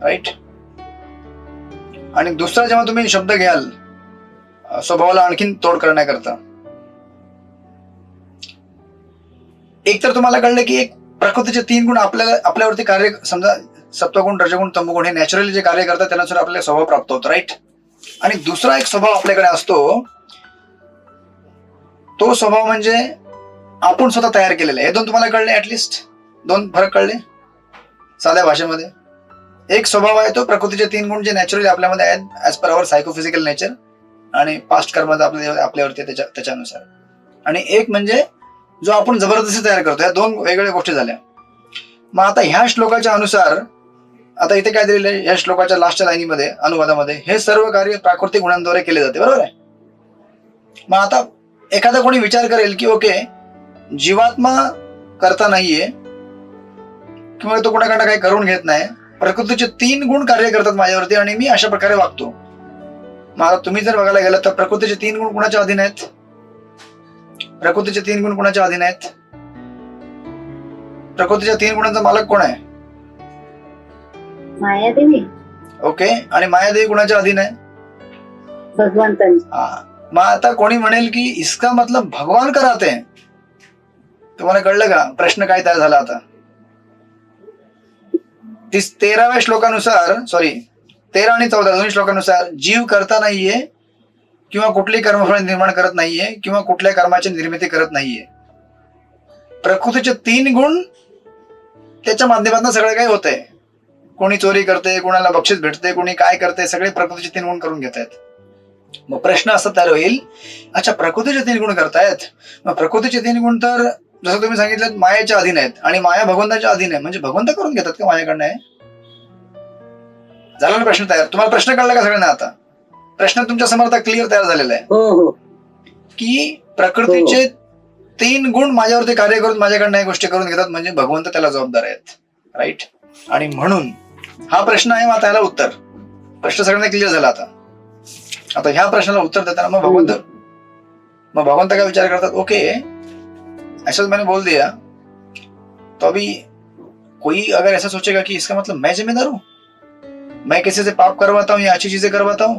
राईट. आणि दुसरा जेव्हा तुम्ही शब्द घ्याल स्वभावाला आणखीन तोड करण्याकरता, एक तर तुम्हाला कळलं की एक प्रकृतीचे 3 गुण आपल्यावरती कार्य, समजा सत्वगुण, रजगुण, तमोगुण, हे नॅचरली जे कार्य करतात त्यानुसार आपल्याला स्वभाव प्राप्त होतो, राईट. आणि दुसरा एक स्वभाव आपल्याकडे असतो, तो स्वभाव म्हणजे आपण स्वतः तयार केलेला आहे. हे 2 तुम्हाला कळले, ऍटलिस्ट 2 फरक कळले साध्या भाषेमध्ये. एक स्वभाव आहे तो प्रकृतीचे 3 गुण जे नॅचरली आपल्यामध्ये आहेत ऍज पर अवर सायकोफिजिकल नेचर आणि पास्ट कर्माचा आपल्यावरती त्याच्यानुसार. आणि एक म्हणजे जो आपण जबरदस्ती तयार करतो. या 2 वेगवेगळ्या गोष्टी झाल्या. मग आता ह्या श्लोकाच्या अनुसार, आता इथे काय दिलेलं आहे, या श्लोकाच्या लास्टच्या लाईनीमध्ये, अनुवादामध्ये, हे सर्व कार्य प्राकृतिक गुणांद्वारे केले जाते, बरोबर आहे. मग आता एखादा कोणी विचार करेल की ओके, जीवात्मा करता नाहीये किंवा तो कोणाकडनं काही करून घेत नाही, प्रकृतीचे 3 गुण कार्य करतात माझ्यावरती आणि मी अशा प्रकारे वागतो. मग आता तुम्ही जर बघायला गेलात तर प्रकृतीचे 3 गुण कुणाच्या अधीन आहेत? प्रकृतीचे 3 गुण कुणाच्या अधीन आहेत? प्रकृतीच्या 3 गुणांचा मालक कोण आहे? मायादेवी. ओके, आणि मायादेवी कुणाच्या अधीन आहे? भगवंतांच्या. हा. मग आता कोणी म्हणेल की इसका मतलब भगवान कराते हैं. तुम्हाला कळलं का प्रश्न काय तयार झाला? आता 13व्या श्लोकानुसार, 13 आणि 14 दोन्ही श्लोकानुसार जीव करता नाहीये किंवा कुठलीही कर्मफळ निर्माण करत नाहीये किंवा कुठल्या कर्माची निर्मिती करत नाहीये. प्रकृतीचे 3 गुण त्याच्या माध्यमातून सगळं काही होतंय. कोणी चोरी करते, कोणाला बक्षीस भेटते, कोणी काय करते, सगळे प्रकृतीचे 3 गुण करून घेत आहेत. मग प्रश्न असा तयार होईल, अच्छा प्रकृतीचे 3 गुण करतायत, मग प्रकृतीचे 3 गुण तर जसं तुम्ही सांगितलं मायाच्या अधीन आहेत आणि माया भगवंताच्या अधीन आहे, म्हणजे भगवंत करून घेतात का माझ्याकडनं? आहे झाला ना प्रश्न तयार? तुम्हाला प्रश्न कळला का सगळ्यांना? आता प्रश्न तुमच्या समोर आता क्लिअर तयार झालेला आहे. हो हो. की प्रकृतीचे 3 गुण माझ्यावरती कार्य करून माझ्याकडनं या गोष्टी करून घेतात, म्हणजे भगवंत त्याला जबाबदार आहेत. राईट. आणि म्हणून हा प्रश्न आहे. मग आता याला उत्तर, प्रश्न सगळ्यांना क्लिअर झाला. आता ह्या प्रश्नाला उत्तर देताना मग भगवंत काय विचार करतात, ओके ऐसा मैंने बोल दिया तो अभी कोई अगर ऐसा सोचेगा कि इसका मतलब मैं जिम्मेदार हूं, मैं किसी से पाप करवाता हूं या अच्छी चीजें करवाता हूं,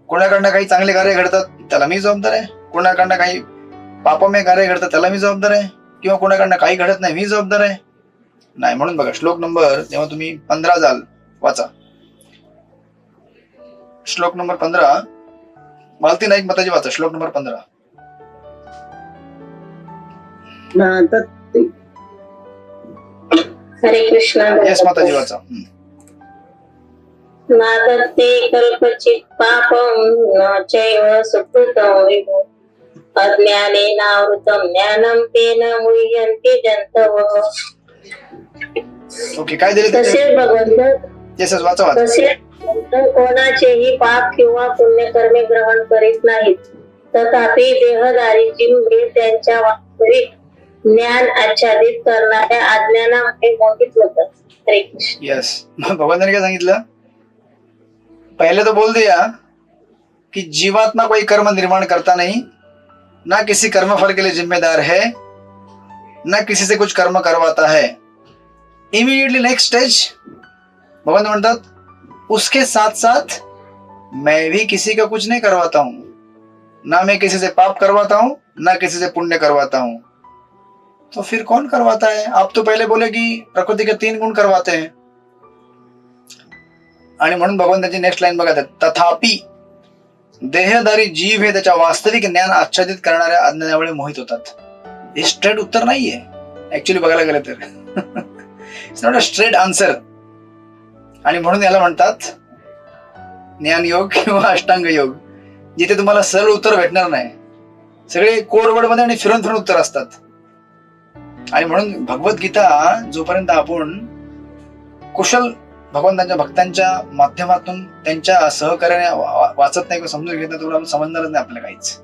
कोणाकडनं काही चांगले कार्य घडतात त्याला मी जबाबदार आहे, कोणाकडनं काही पापमय कार्य घडतात त्याला मी जबाबदार आहे, किंवा कोणाकडनं काही घडत नाही मी जबाबदार आहे. नाही. म्हणून बघा श्लोक नंबर, जेव्हा तुम्ही 15 जाल वाचा, श्लोक नंबर 15 मालती नाईक माताजी वाचा, श्लोक नंबर 15. हरे कृष्ण. येस माताजी वाचा. नादत्ते कल्पचित् पापं न चैव सुकृतं विभो अज्ञानेनावृतं ज्ञानं तेन मुह्यन्ते जन्तवः. ओके, काय दिले तसे भगवंत येस वाचा. तसे कोणाचेही पाप किंवा पुण्यकर्मे ग्रहण करीत नाहीत, तथापि देहधारी जीव हे त्यांच्या वास्तविक ज्ञान आच्छादित करणाऱ्या अज्ञानामुळे मोहित होतात. हरे कृष्ण. यस. भगवंताने काय सांगितलं, पहले तो बोल दिया कि जीवात्मा कोई कर्म निर्माण करता नहीं, ना किसी कर्म फल के लिए जिम्मेदार है, ना किसी से कुछ कर्म करवाता है. इमीडिएटली नेक्स्ट स्टेज भगवंत म्हणतात, उसके साथ साथ मैं भी किसी का कुछ नहीं करवाता हूं, ना मैं किसी से पाप करवाता हूं ना किसी से पुण्य करवाता हूं. तो फिर कौन करवाता है? आप तो पहले बोले कि प्रकृति के 3 गुण करवाते हैं. आणि म्हणून भगवंताची नेक्स्ट लाईन बघा, तथापि देहधारी जीव हे त्याच्या वास्तविक ज्ञान आच्छादित करणाऱ्या अज्ञानामुळे मोहित होतात. हे स्ट्रेट उत्तर नाहीये ऍक्च्युली बघायला गेलं तर. It's not a straight answer. आणि म्हणून याला म्हणतात ज्ञान योग किंवा अष्टांग योग, जिथे तुम्हाला सरळ उत्तर भेटणार नाही, सगळे कोडवर्ड मध्ये आणि फिरून फिरून उत्तर असतात. आणि म्हणून भगवद्गीता जोपर्यंत आपण कुशल भगवंतांच्या भक्तांच्या माध्यमातून त्यांच्या सहकार्याने वाचत नाही किंवा समजून घेत नाही, तेवढं समजणारच नाही आपल्याला काहीच.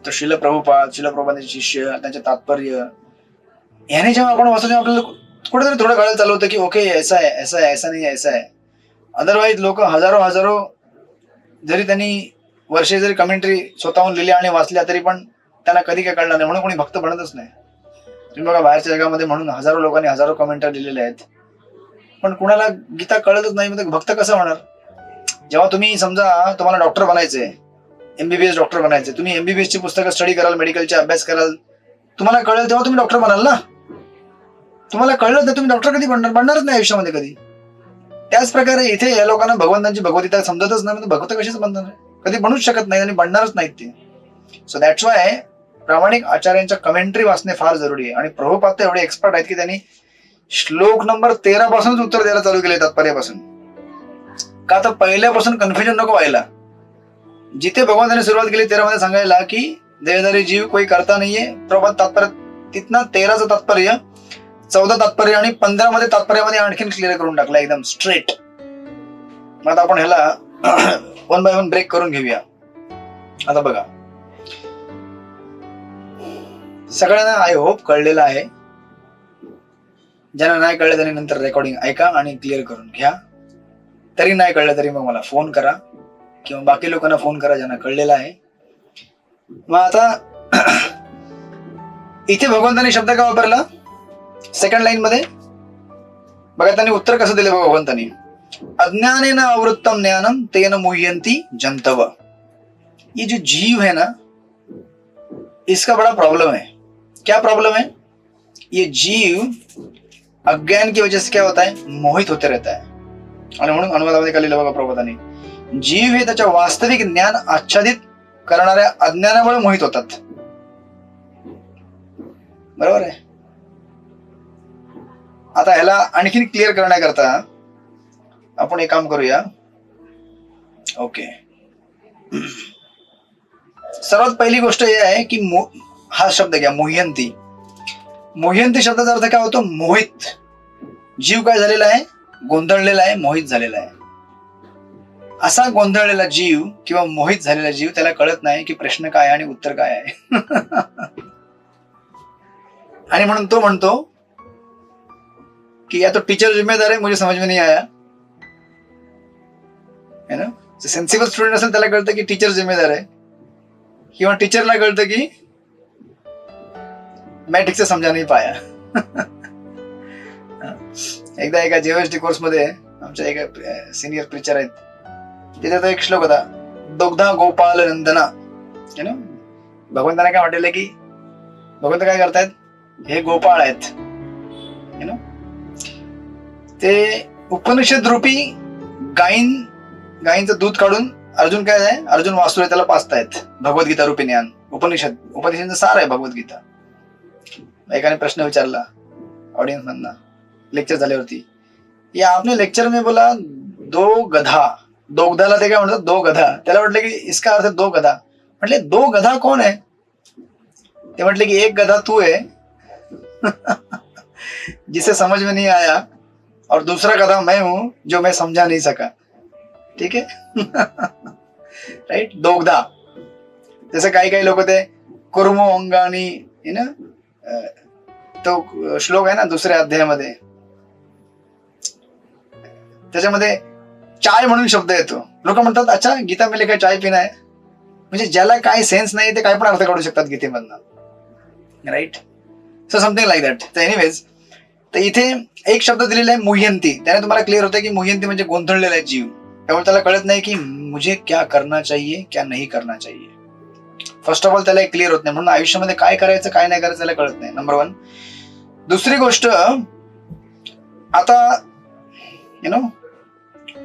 तर श्रील प्रभुपादांचे शिष्य, त्यांचे तात्पर्य याने जेव्हा आपण वाचतो, आपल्याला कुठेतरी थोडं कळायला चालू होतं की ओके ऐसा है, ऐसा है, ऐसा नहीं ऐसा है. अदरवाईज लोक हजारो जरी त्यांनी वर्षे जरी कमेंट्री स्वतःहून लिहिल्या आणि वाचल्या तरी पण त्यांना कधी काय कळणार नाही, म्हणून कोणी भक्त बनतच नाही. तुम्ही बघा बाहेरच्या जगामध्ये म्हणून हजारो लोकांनी हजारो कमेंट्री लिहिलेल्या आहेत, पण कुणाला गीता कळतच नाही. म्हणजे भक्त कसं होणार? जेव्हा तुम्ही समजा तुम्हाला डॉक्टर बनायचंय, MBBS डॉक्टर बनायचंय, तुम्ही MBBS ची पुस्तकं स्टडी कराल, मेडिकलचे अभ्यास कराल, तुम्हाला कळेल तेव्हा तुम्ही डॉक्टर बनाल ना. तुम्हाला कळलं तर तुम्ही डॉक्टर कधी बनणारच नाही आयुष्यामध्ये कधी. त्याच प्रकारे इथे या लोकांना भगवंतांची भगवद्गीता समजतच नाही, म्हणजे भक्त कशीच बनणार, कधी बनूच शकत नाही आणि बनणारच नाहीत ते. सो दॅट्स वाय प्रामाणिक आचार्यांच्या कमेंट्री वाचणे फार जरुरी आहे. आणि प्रभुपाद एवढे एक्सपर्ट आहेत की त्यांनी श्लोक नंबर 13 पासूनच उत्तर द्यायला चालू केले तात्पर्यापासून. का तर पहिल्यापासून कन्फ्युजन नको व्हायला. जिथे भगवंतांनी सुरुवात केली 13 मध्ये सांगायला की देहधारी जीव कोई करता नाहीये, प्रभुपाद तात्पर्य तिथनं 13चं तात्पर्य, 14 तात्पर्य आणि 15 मध्ये तात्पर्यामध्ये आणखीन क्लिअर करून टाकला एकदम स्ट्रेट. मग आता आपण ह्याला 1 बाय 1 ब्रेक करून घेऊया. आता बघा, सगळ्यांना आय होप कळलेलं आहे. ज्यांना नाही कळलं त्यांनी नंतर रेकॉर्डिंग ऐका आणि क्लिअर करून घ्या. तरी नाही कळलं तरी मग मला फोन करा किंवा बाकी लोकांना फोन करा ज्यांना कळलेलं आहे. मग आता इथे भगवंतांनी शब्द का वापरला सेकंड लाईन मध्ये बघा, त्यांनी उत्तर कसं दिलं बघा भगवंतांनी, अज्ञानेन आवृत्तम ज्ञानम तेन मुह्यन्ति जंतव. ये जो जीव है ना, इसका बड़ा प्रॉब्लम है. क्या प्रॉब्लम है? ये जीव अज्ञान की वजह से क्या होता है, मोहित होते रहता है. आणि म्हणून अनुवादामध्ये लिहिलं बघा प्रभुपादांनी, जीव हे त्याच्या वास्तविक ज्ञान आच्छादित करणाऱ्या अज्ञानामुळे मोहित होतात. बरोबर आहे. आता ह्याला आणखीन क्लिअर करण्याकरता आपण एक काम करूया. ओके, सर्वात पहिली गोष्ट ही आहे की हा शब्द घ्या, मुह्यंती. मुह्यंती शब्दाचा अर्थ काय होतो? मोहित. जीव काय झालेला आहे? गोंधळलेला आहे, मोहित झालेला आहे. असा गोंधळलेला जीव किंवा मोहित झालेला जीव त्याला कळत नाही की प्रश्न काय आणि उत्तर काय आहे. आणि म्हणून तो म्हणतो की या तो टीचर जिम्मेदार है, मुझे समझ में नहीं आया. है ना. सेन्सिबल स्टुडंट असेल त्याला कळतं की टीचर जिम्मेदार आहे, किंवा टीचरला कळतं की मैं ठीक से समझा नहीं पाया. एकदा एका जेएसटी कोर्स मध्ये आमच्या एका सिनियर प्रीचर आहेत, तिथे तो एक श्लोक होता, दुग्धा गोपाल नंदना. है ना. भगवंतांना काय वाटलं की भगवंत काय करतायत, हे गोपाळ आहेत. है ना. ते उपनिषद रूपी गायींचं दूध काढून अर्जुन काय आहे, अर्जुन वासुदेव त्याला पाचतायत भगवद्गीता रूपी ज्ञान. उपनिषद सार आहे भगवद्गीता. एकाने प्रश्न विचारला ऑडियन्स मधनं लेक्चर झाल्यावरती, या आपने लेक्चर में बोला दो गधा, दोगधाला ते काय म्हणतात, दो गधा. त्याला म्हटलं की इसका अर्थ दो गधा. म्हटले दो गधा कोण आहे. ते म्हटले की एक गधा तू है जिसे समझ में नहीं आया, और दूसरा गधा मैं हूं जो मैं समझा नहीं सका. ठीक है. राइट. दोगधा. जसं काही लोक ते कुर्मो अंगानी, ना तो श्लोक आहे ना दुसऱ्या अध्यायामध्ये, त्याच्यामध्ये चाय म्हणून शब्द येतो. लोक म्हणतात अच्छा गीता मध्ये काय चाय पिणं आहे, म्हणजे ज्याला काय सेन्स नाही ते काय पण अर्थ काढू शकतात गीतेमधनं. Right. So something like that. तर एनिवेज, तर इथे एक शब्द दिलेला आहे मुह्यंती. त्याने तुम्हाला क्लिअर होतं की मुह्यंती म्हणजे गोंधळलेला आहे जीव. त्यामुळे त्याला कळत नाही की मुझे क्या करना चाहिए क्या नहीं करना चाहिए. फर्स्ट ऑफ ऑल त्याला क्लिअर होत नाही, म्हणून आयुष्यामध्ये काय करायचं काय नाही करायचं त्याला कळत नाही. नंबर 1. दुसरी गोष्ट, आता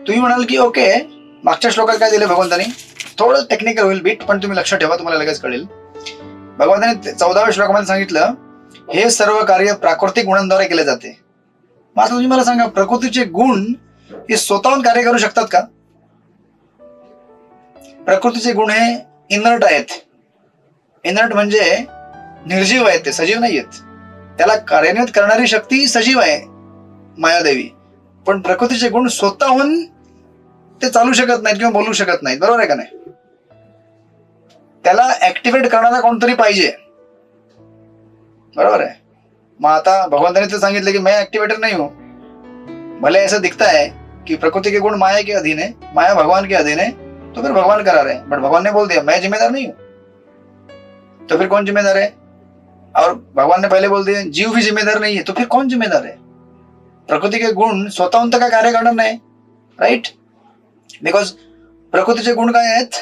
तुम्ही म्हणाल की ओके मागच्या श्लोकात काय दिलं भगवंतानी, थोडं टेक्निकल होईल बीट, पण तुम्ही लक्षात ठेवा, तुम्हाला लगेच कळेल. भगवंताने 14व्या श्लोकामध्ये सांगितलं हे सर्व कार्य प्राकृतिक गुणांद्वारे केले जाते. मग आता तुम्ही मला सांगा, प्रकृतीचे गुण हे स्वतःहून कार्य करू शकतात का. प्रकृतीचे गुण हे इनर्ट आहेत. इनर्ट म्हणजे निर्जीव आहेत, ते सजीव नाही आहेत. त्याला कार्यान्वित करणारी शक्ती सजीव आहे मायादेवी, पण प्रकृतीचे गुण स्वतःहून ते चालू शकत नाहीत किंवा बोलू शकत नाहीत. बरोबर आहे का नाही. त्याला ऍक्टिव्हेट करणारा कोणतरी पाहिजे. बरोबर आहे. मग आता भगवंताने तर सांगितलं की मैं एक्टिवेटर नहीं हूं, भले ऐसा दिखता है कि प्रकृति के गुण माया के अधीन है, माया भगवान के अधीन है, तो फिर भगवान करा रहे हैं. बट भगवान ने बोल दिया मैं जिम्मेदार नहीं हूं, तो फिर कौन जिम्मेदार है. और भगवान ने पहले बोल दिया जीव भी जिम्मेदार नहीं है, तो फिर कौन जिम्मेदार है. प्रकृती के गुण स्वतःहून तर काय कार्य करणार नाही. राईट. बिकॉज प्रकृतीचे गुण काय आहेत,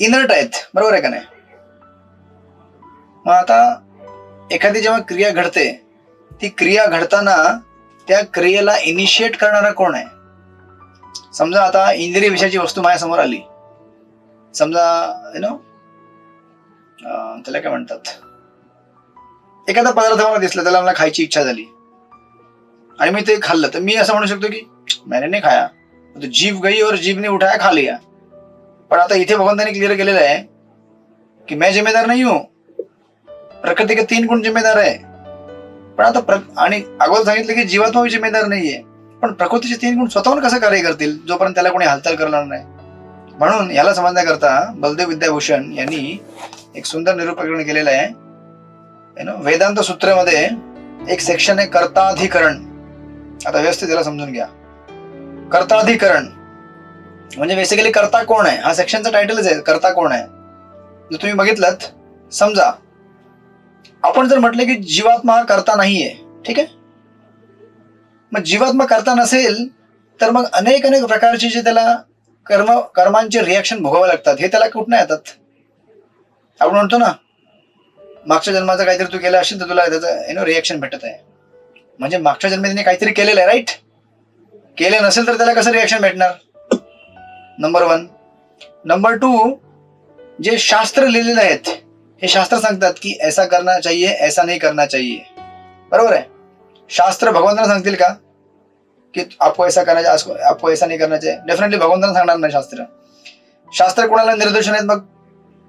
इनर्ट आहेत. बरोबर आहे का नाही. मग आता एखादी जेव्हा क्रिया घडते, ती क्रिया घडताना त्या क्रियेला इनिशिएट करणारा कोण आहे. समजा आता इंद्रिय विषयाची वस्तू माझ्यासमोर आली, समजा त्याला काय म्हणतात, एखादा पदार्थ मला दिसला, त्याला मला खायची इच्छा झाली आणि मी ते खाल्लं, तर मी असं म्हणू शकतो की मैंने नहीं खाया, तो जीभ गई और जीभ ने उठाया खा लिया. पण आता इथे भगवंताने क्लिअर केलेलं आहे की मैं जिम्मेदार नहीं हूं, प्रकृती के 3 गुण जिम्मेदार आहे. पण आता आणि अगोदर सांगितलं की जीवात्मा भी जिम्मेदार नाहीये, पण प्रकृतीचे 3 गुण स्वतःहून कसं कार्य करतील जोपर्यंत त्याला कोणी हालचाल करणार नाही. म्हणून याला समजण्याकरता बलदेव विद्याभूषण यांनी एक सुंदर निरूपण केलेलं आहे. वेदांत सूत्रामध्ये एक सेक्शन आहे कर्ताधिकरण. आता व्यवस्थित याला समजून घ्या. कर्ताधिकरण म्हणजे बेसिकली कर्ता कोण आहे, हा सेक्शनचा टायटलच आहे, कर्ता कोण आहे. जर तुम्ही बघितलं, समजा आपण जर म्हटलं की जीवात्मा हा कर्ता नाहीये, ठीक आहे. मग जीवात्मा कर्ता नसेल तर मग अनेक प्रकारचे जे त्याला कर्मांचे रिॲक्शन भोगावे लागतात, हे त्याला कुठनं येतात. आपण म्हणतो ना मागच्या जन्माचं काहीतरी तू केलं असेल तर तुला त्याचं रिॲक्शन भेटत आहे, म्हणजे मागच्या जन्मी त्याने काहीतरी केलेलं आहे. राईट. केले नसेल तर त्याला कसं रिॲक्शन भेटणार. नंबर 1. नंबर 2, जे शास्त्र लिहिलेले आहेत, हे शास्त्र सांगतात की ऐसा करना चाहिए, ऐसा नहीं करना चाहिए. बरोबर आहे. शास्त्र भगवंतांना सांगतील का की आपको ऐसा करना चाहिए, आपको ऐसा नहीं करना चाहिए. डेफिनेटली भगवंतांना सांगणार नाही शास्त्र. शास्त्र कोणाला निर्देशन आहेत, मग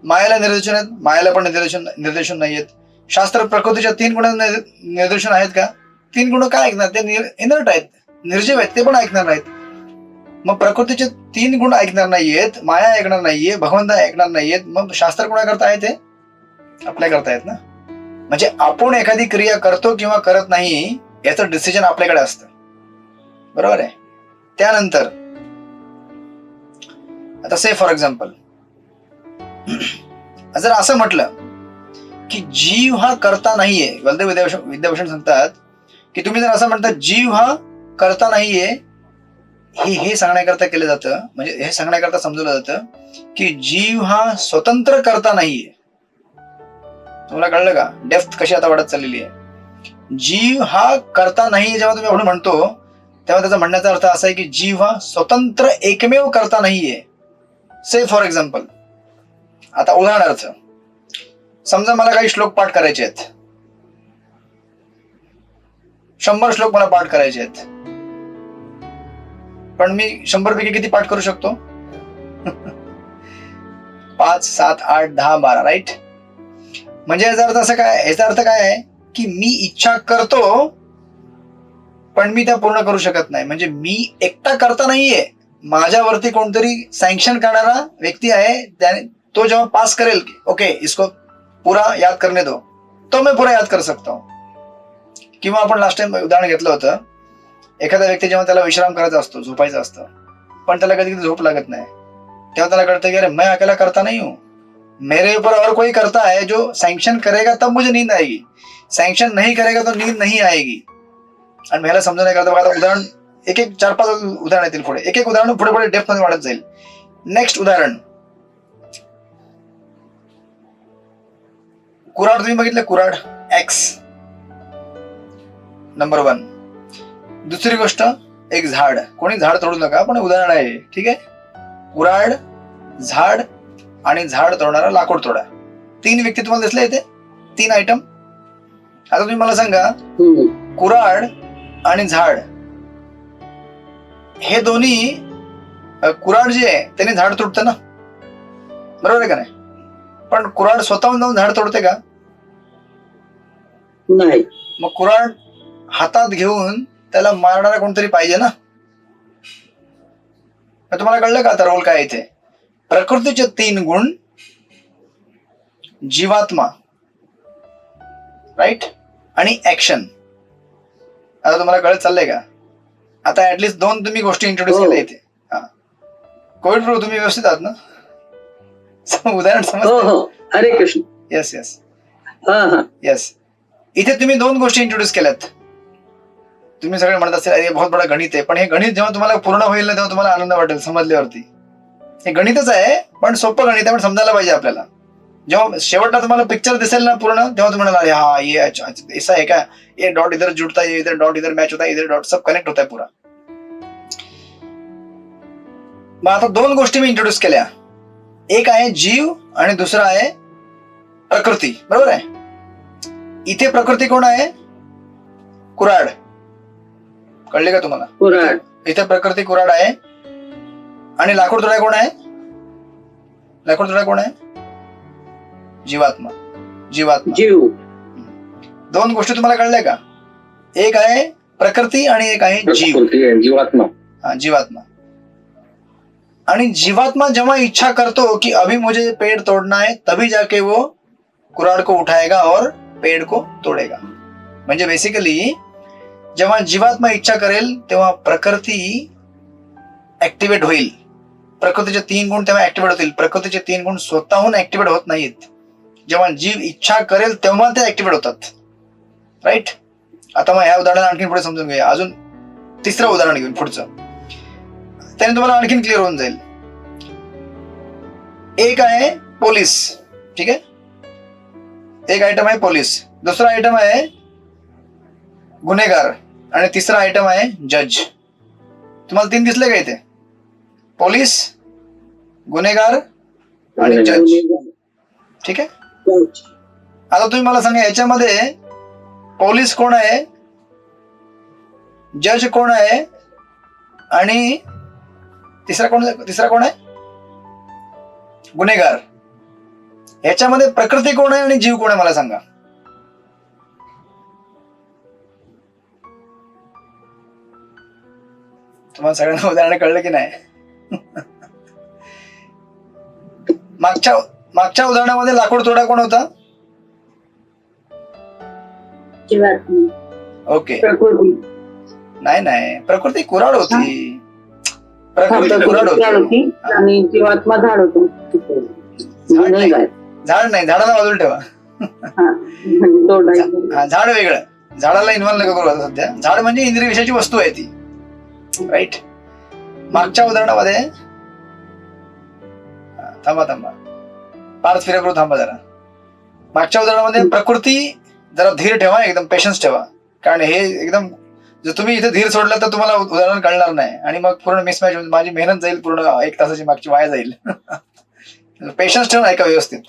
मायाला निर्देशन आहेत, मायाला पण निर्देशन नाही आहेत. शास्त्र प्रकृतीच्या 3 गुणांना निर्देशन आहेत का. 3 गुण काय ऐकणार, ते इनर्ट आहेत, निर्जीव आहेत, ते पण ऐकणार नाहीत. मग प्रकृतीचे 3 गुण ऐकणार नाहीयेत, माया ऐकणार नाहीये, भगवंत ऐकणार नाहीयेत, मग शास्त्र कोणाकरता आहे ते? आपल्या करता आहेत ना. म्हणजे आपण एखादी क्रिया करतो किंवा करत नाही याचं डिसिजन आपल्याकडे असतं, बरोबर आहे. त्यानंतर आता से फॉर एक्झाम्पल, जर असं म्हटलं की जीव हा करता नाहीये, बलदेव विद्याभूषण सांगतात की तुम्ही जर असं म्हणता जीव हा करता नाहीये, हे सांगण्याकरता केलं जातं, म्हणजे हे सांगण्याकरता समजवलं जातं की जीव हा स्वतंत्र करता नाहीये. तुम्हाला कळलं का डेप्थ कशी आता वाढत चाललेली आहे? जीव हा करता नाही जेव्हा तुम्ही एवढं म्हणतो तेव्हा त्याचा म्हणण्याचा अर्थ असा आहे की जीव हा स्वतंत्र एकमेव करता नाहीये. से फॉर एक्झाम्पल, आता उदाहरणार्थ समजा मला काही श्लोक पाठ करायचे आहेत, 100 श्लोक मला पाठ करायचे आहेत, पण मी 100 पैकी किती पाठ करू शकतो? 5, 7, 8, 10, 12, राईट. म्हणजे याचा अर्थ असं काय, याचा अर्थ काय आहे की मी इच्छा करतो पण मी त्या पूर्ण करू शकत नाही. म्हणजे मी एकटा करता नाहीये, माझ्यावरती कोणतरी सँक्शन करणारा व्यक्ती आहे, त्याने तो जेव्हा पास करेल ओके इसको पूरा याद करने दो, तो मैं पूरा याद कर सकता हूं. किंवा आपण लास्ट टाइम उदाहरण घेतलं होतं, एखादा व्यक्ती जेव्हा त्याला विश्राम करायचा असतो, झोपायचा असतं, पण त्याला कधी कधी झोप लागत नाही, तेव्हा त्याला कळतं की अरे मैं अकेला करता नहीं हूं, मेरे ऊपर और कोई करता है जो सैंक्शन करेगा तब मुझे नींद आएगी, सैंक्शन नहीं करेगा तो नींद नहीं आएगी. आणि मला समजून करता बघा उदाहरण एक 4-5 उदाहरण येतील पुढे, एक उदाहरण पुढे डेप्थ मध्ये वाढत जाईल. नेक्स्ट उदाहरण, कुऱ्हाड तुम्ही बघितलं, कुऱ्हाड एक्स नंबर 1. दुसरी गोष्ट, एक झाड, कोणी झाड तोडू नका पण उदाहरण आहे, ठीक आहे. कुऱ्हाड, झाड आणि झाड तोडणारा लाकूड तोडा, 3 व्यक्ती तुम्हाला दिसले इथे, 3 आयटम. आता तुम्ही मला सांगा कुऱ्हाड आणि झाड हे दोन्ही, कुऱ्हाड जे आहे त्याने झाड तोडतं ना, बरोबर आहे का नाही? पण कुऱ्हाड स्वतःहून जाऊन झाड तोडते का? नाही. मग कुऱ्हाड हातात घेऊन त्याला मारणारा कोणतरी पाहिजे ना. तुम्हाला कळलं का आता रोल काय इथे? प्रकृतीचे 3 गुण, जीवात्मा, राईट, आणि ऍक्शन. आता तुम्हाला कळत चाललंय का? आता ऍटलिस्ट 2 तुम्ही गोष्टी इंट्रोड्यूस केल्या इथे. हा, कोविड प्रो तुम्ही व्यवस्थित आहात ना? उदाहरण समजलं? हरे कृष्ण. Yes yes yes. इथे तुम्ही 2 गोष्टी इंट्रोड्यूस केल्यात. तुम्ही सगळे म्हणत असेल अरे बहुत बडा गणित आहे, पण हे गणित जेव्हा तुम्हाला पूर्ण होईल ना तेव्हा तुम्हाला आनंद वाटेल समजल्यावरती. हे गणितच आहे पण सोपं गणित आहे, पण समजायला पाहिजे आपल्याला. जेव्हा शेवटला तुम्हाला पिक्चर दिसेल ना पूर्ण, तेव्हा तुम्ही म्हणाल अरे हा ये अच्छा ऐसा है क्या, ये डॉट इधर जुड़ता है, इधर डॉट इधर मैच होता है, इधर डॉट सब कनेक्ट होता है पूरा. मग आता 2 गोष्टी मी इंट्रोड्यूस केल्या, एक आहे जीव आणि दुसरा आहे प्रकृती, बरोबर आहे. इथे प्रकृती कोण आहे? कुऱ्हाड. कळले का तुम्हाला? कुऱ्हाड. इथे प्रकृती कुऱ्हाड आहे आणि लाकूड तोडा कोण आहे? लाकूड तोडा कोण आहे? जीवात्मा. जीवात्मा, जीव. 2 गोष्टी तुम्हाला कळल्या का? एक आहे प्रकृती आणि एक आहे जीव, जीवात्मा. हा, जीवात्मा. आणि जीवात्मा जेव्हा इच्छा करतो कि अभी मुझे पेड़ तोड़ना है, तभी जाके वो कुऱ्हाड को उठाएगा और पेड़ को तोड़ेगा. म्हणजे बेसिकली जेव्हा जीवात्मा इच्छा करेल तेव्हा प्रकृती ऍक्टिव्हेट होईल. प्रकृतीचे 3 गुण तेव्हा ऍक्टिव्हेट होतील. प्रकृतीचे 3 गुण स्वतःहून ऍक्टिव्हेट होत नाहीत, जेव्हा जीव इच्छा करेल तेव्हा ते ऍक्टिव्हेट होतात, राईट. आता मग ह्या उदाहरण आणखी पुढे समजून घेऊया. अजून 3रं उदाहरण घेऊन पुढचं, त्याने तुम्हाला आणखीन क्लिअर होऊन जाईल. एक आहे पोलीस, ठीक आहे, एक आयटम आहे पोलीस, दुसरा आयटम आहे गुन्हेगार आणि तिसरा आयटम आहे जज. तुम्हाला 3 दिसले का इथे? पोलीस, गुन्हेगार आणि जज, ठीक आहे. आता तुम्ही मला सांगा याच्यामध्ये पोलीस कोण आहे, जज कोण आहे आणि तिसरा कोण आहे? गुन्हेगार. याच्यामध्ये प्रकृती कोण आहे आणि जीव कोण आहे मला सांगा. तुम्हाला सगळ्यांना उदाहरण कळलं की नाही? मागच्या उदाहरणामध्ये लाकूड तोडा कोण होता? जीवात्मा. ओके. प्रकृती नाही प्रकृती कुऱ्हाड होती. प्रकृती कुऱ्हाड होती. आणि जीवात्मा झाड होतो. गुन्हेगार. झाड नाही, झाडाला बाजूला ठेवा. हा, म्हणजे तोडायचं. हा, झाड वेगळं. झाडाला इन्व्हॉल्व नका करू आता सध्या. झाड म्हणजे इंद्रिय विषयाची वस्तू आहे ती. राईट. मागच्या उदाहरणामध्ये थांबा पार्थ फिरे करू थांबा जरा. मागच्या उदाहरणामध्ये प्रकृती जरा धीर ठेवा, एकदम पेशन्स ठेवा. कारण हे एकदम जर तुम्ही इथे धीर सोडलं तर तुम्हाला उदाहरण कळणार नाही आणि मग पूर्ण मिसमॅच होऊन माझी मेहनत जाईल, पूर्ण 1 तासाची मागची वाया जाईल. पेशन्स ठेवून ऐका व्यवस्थित.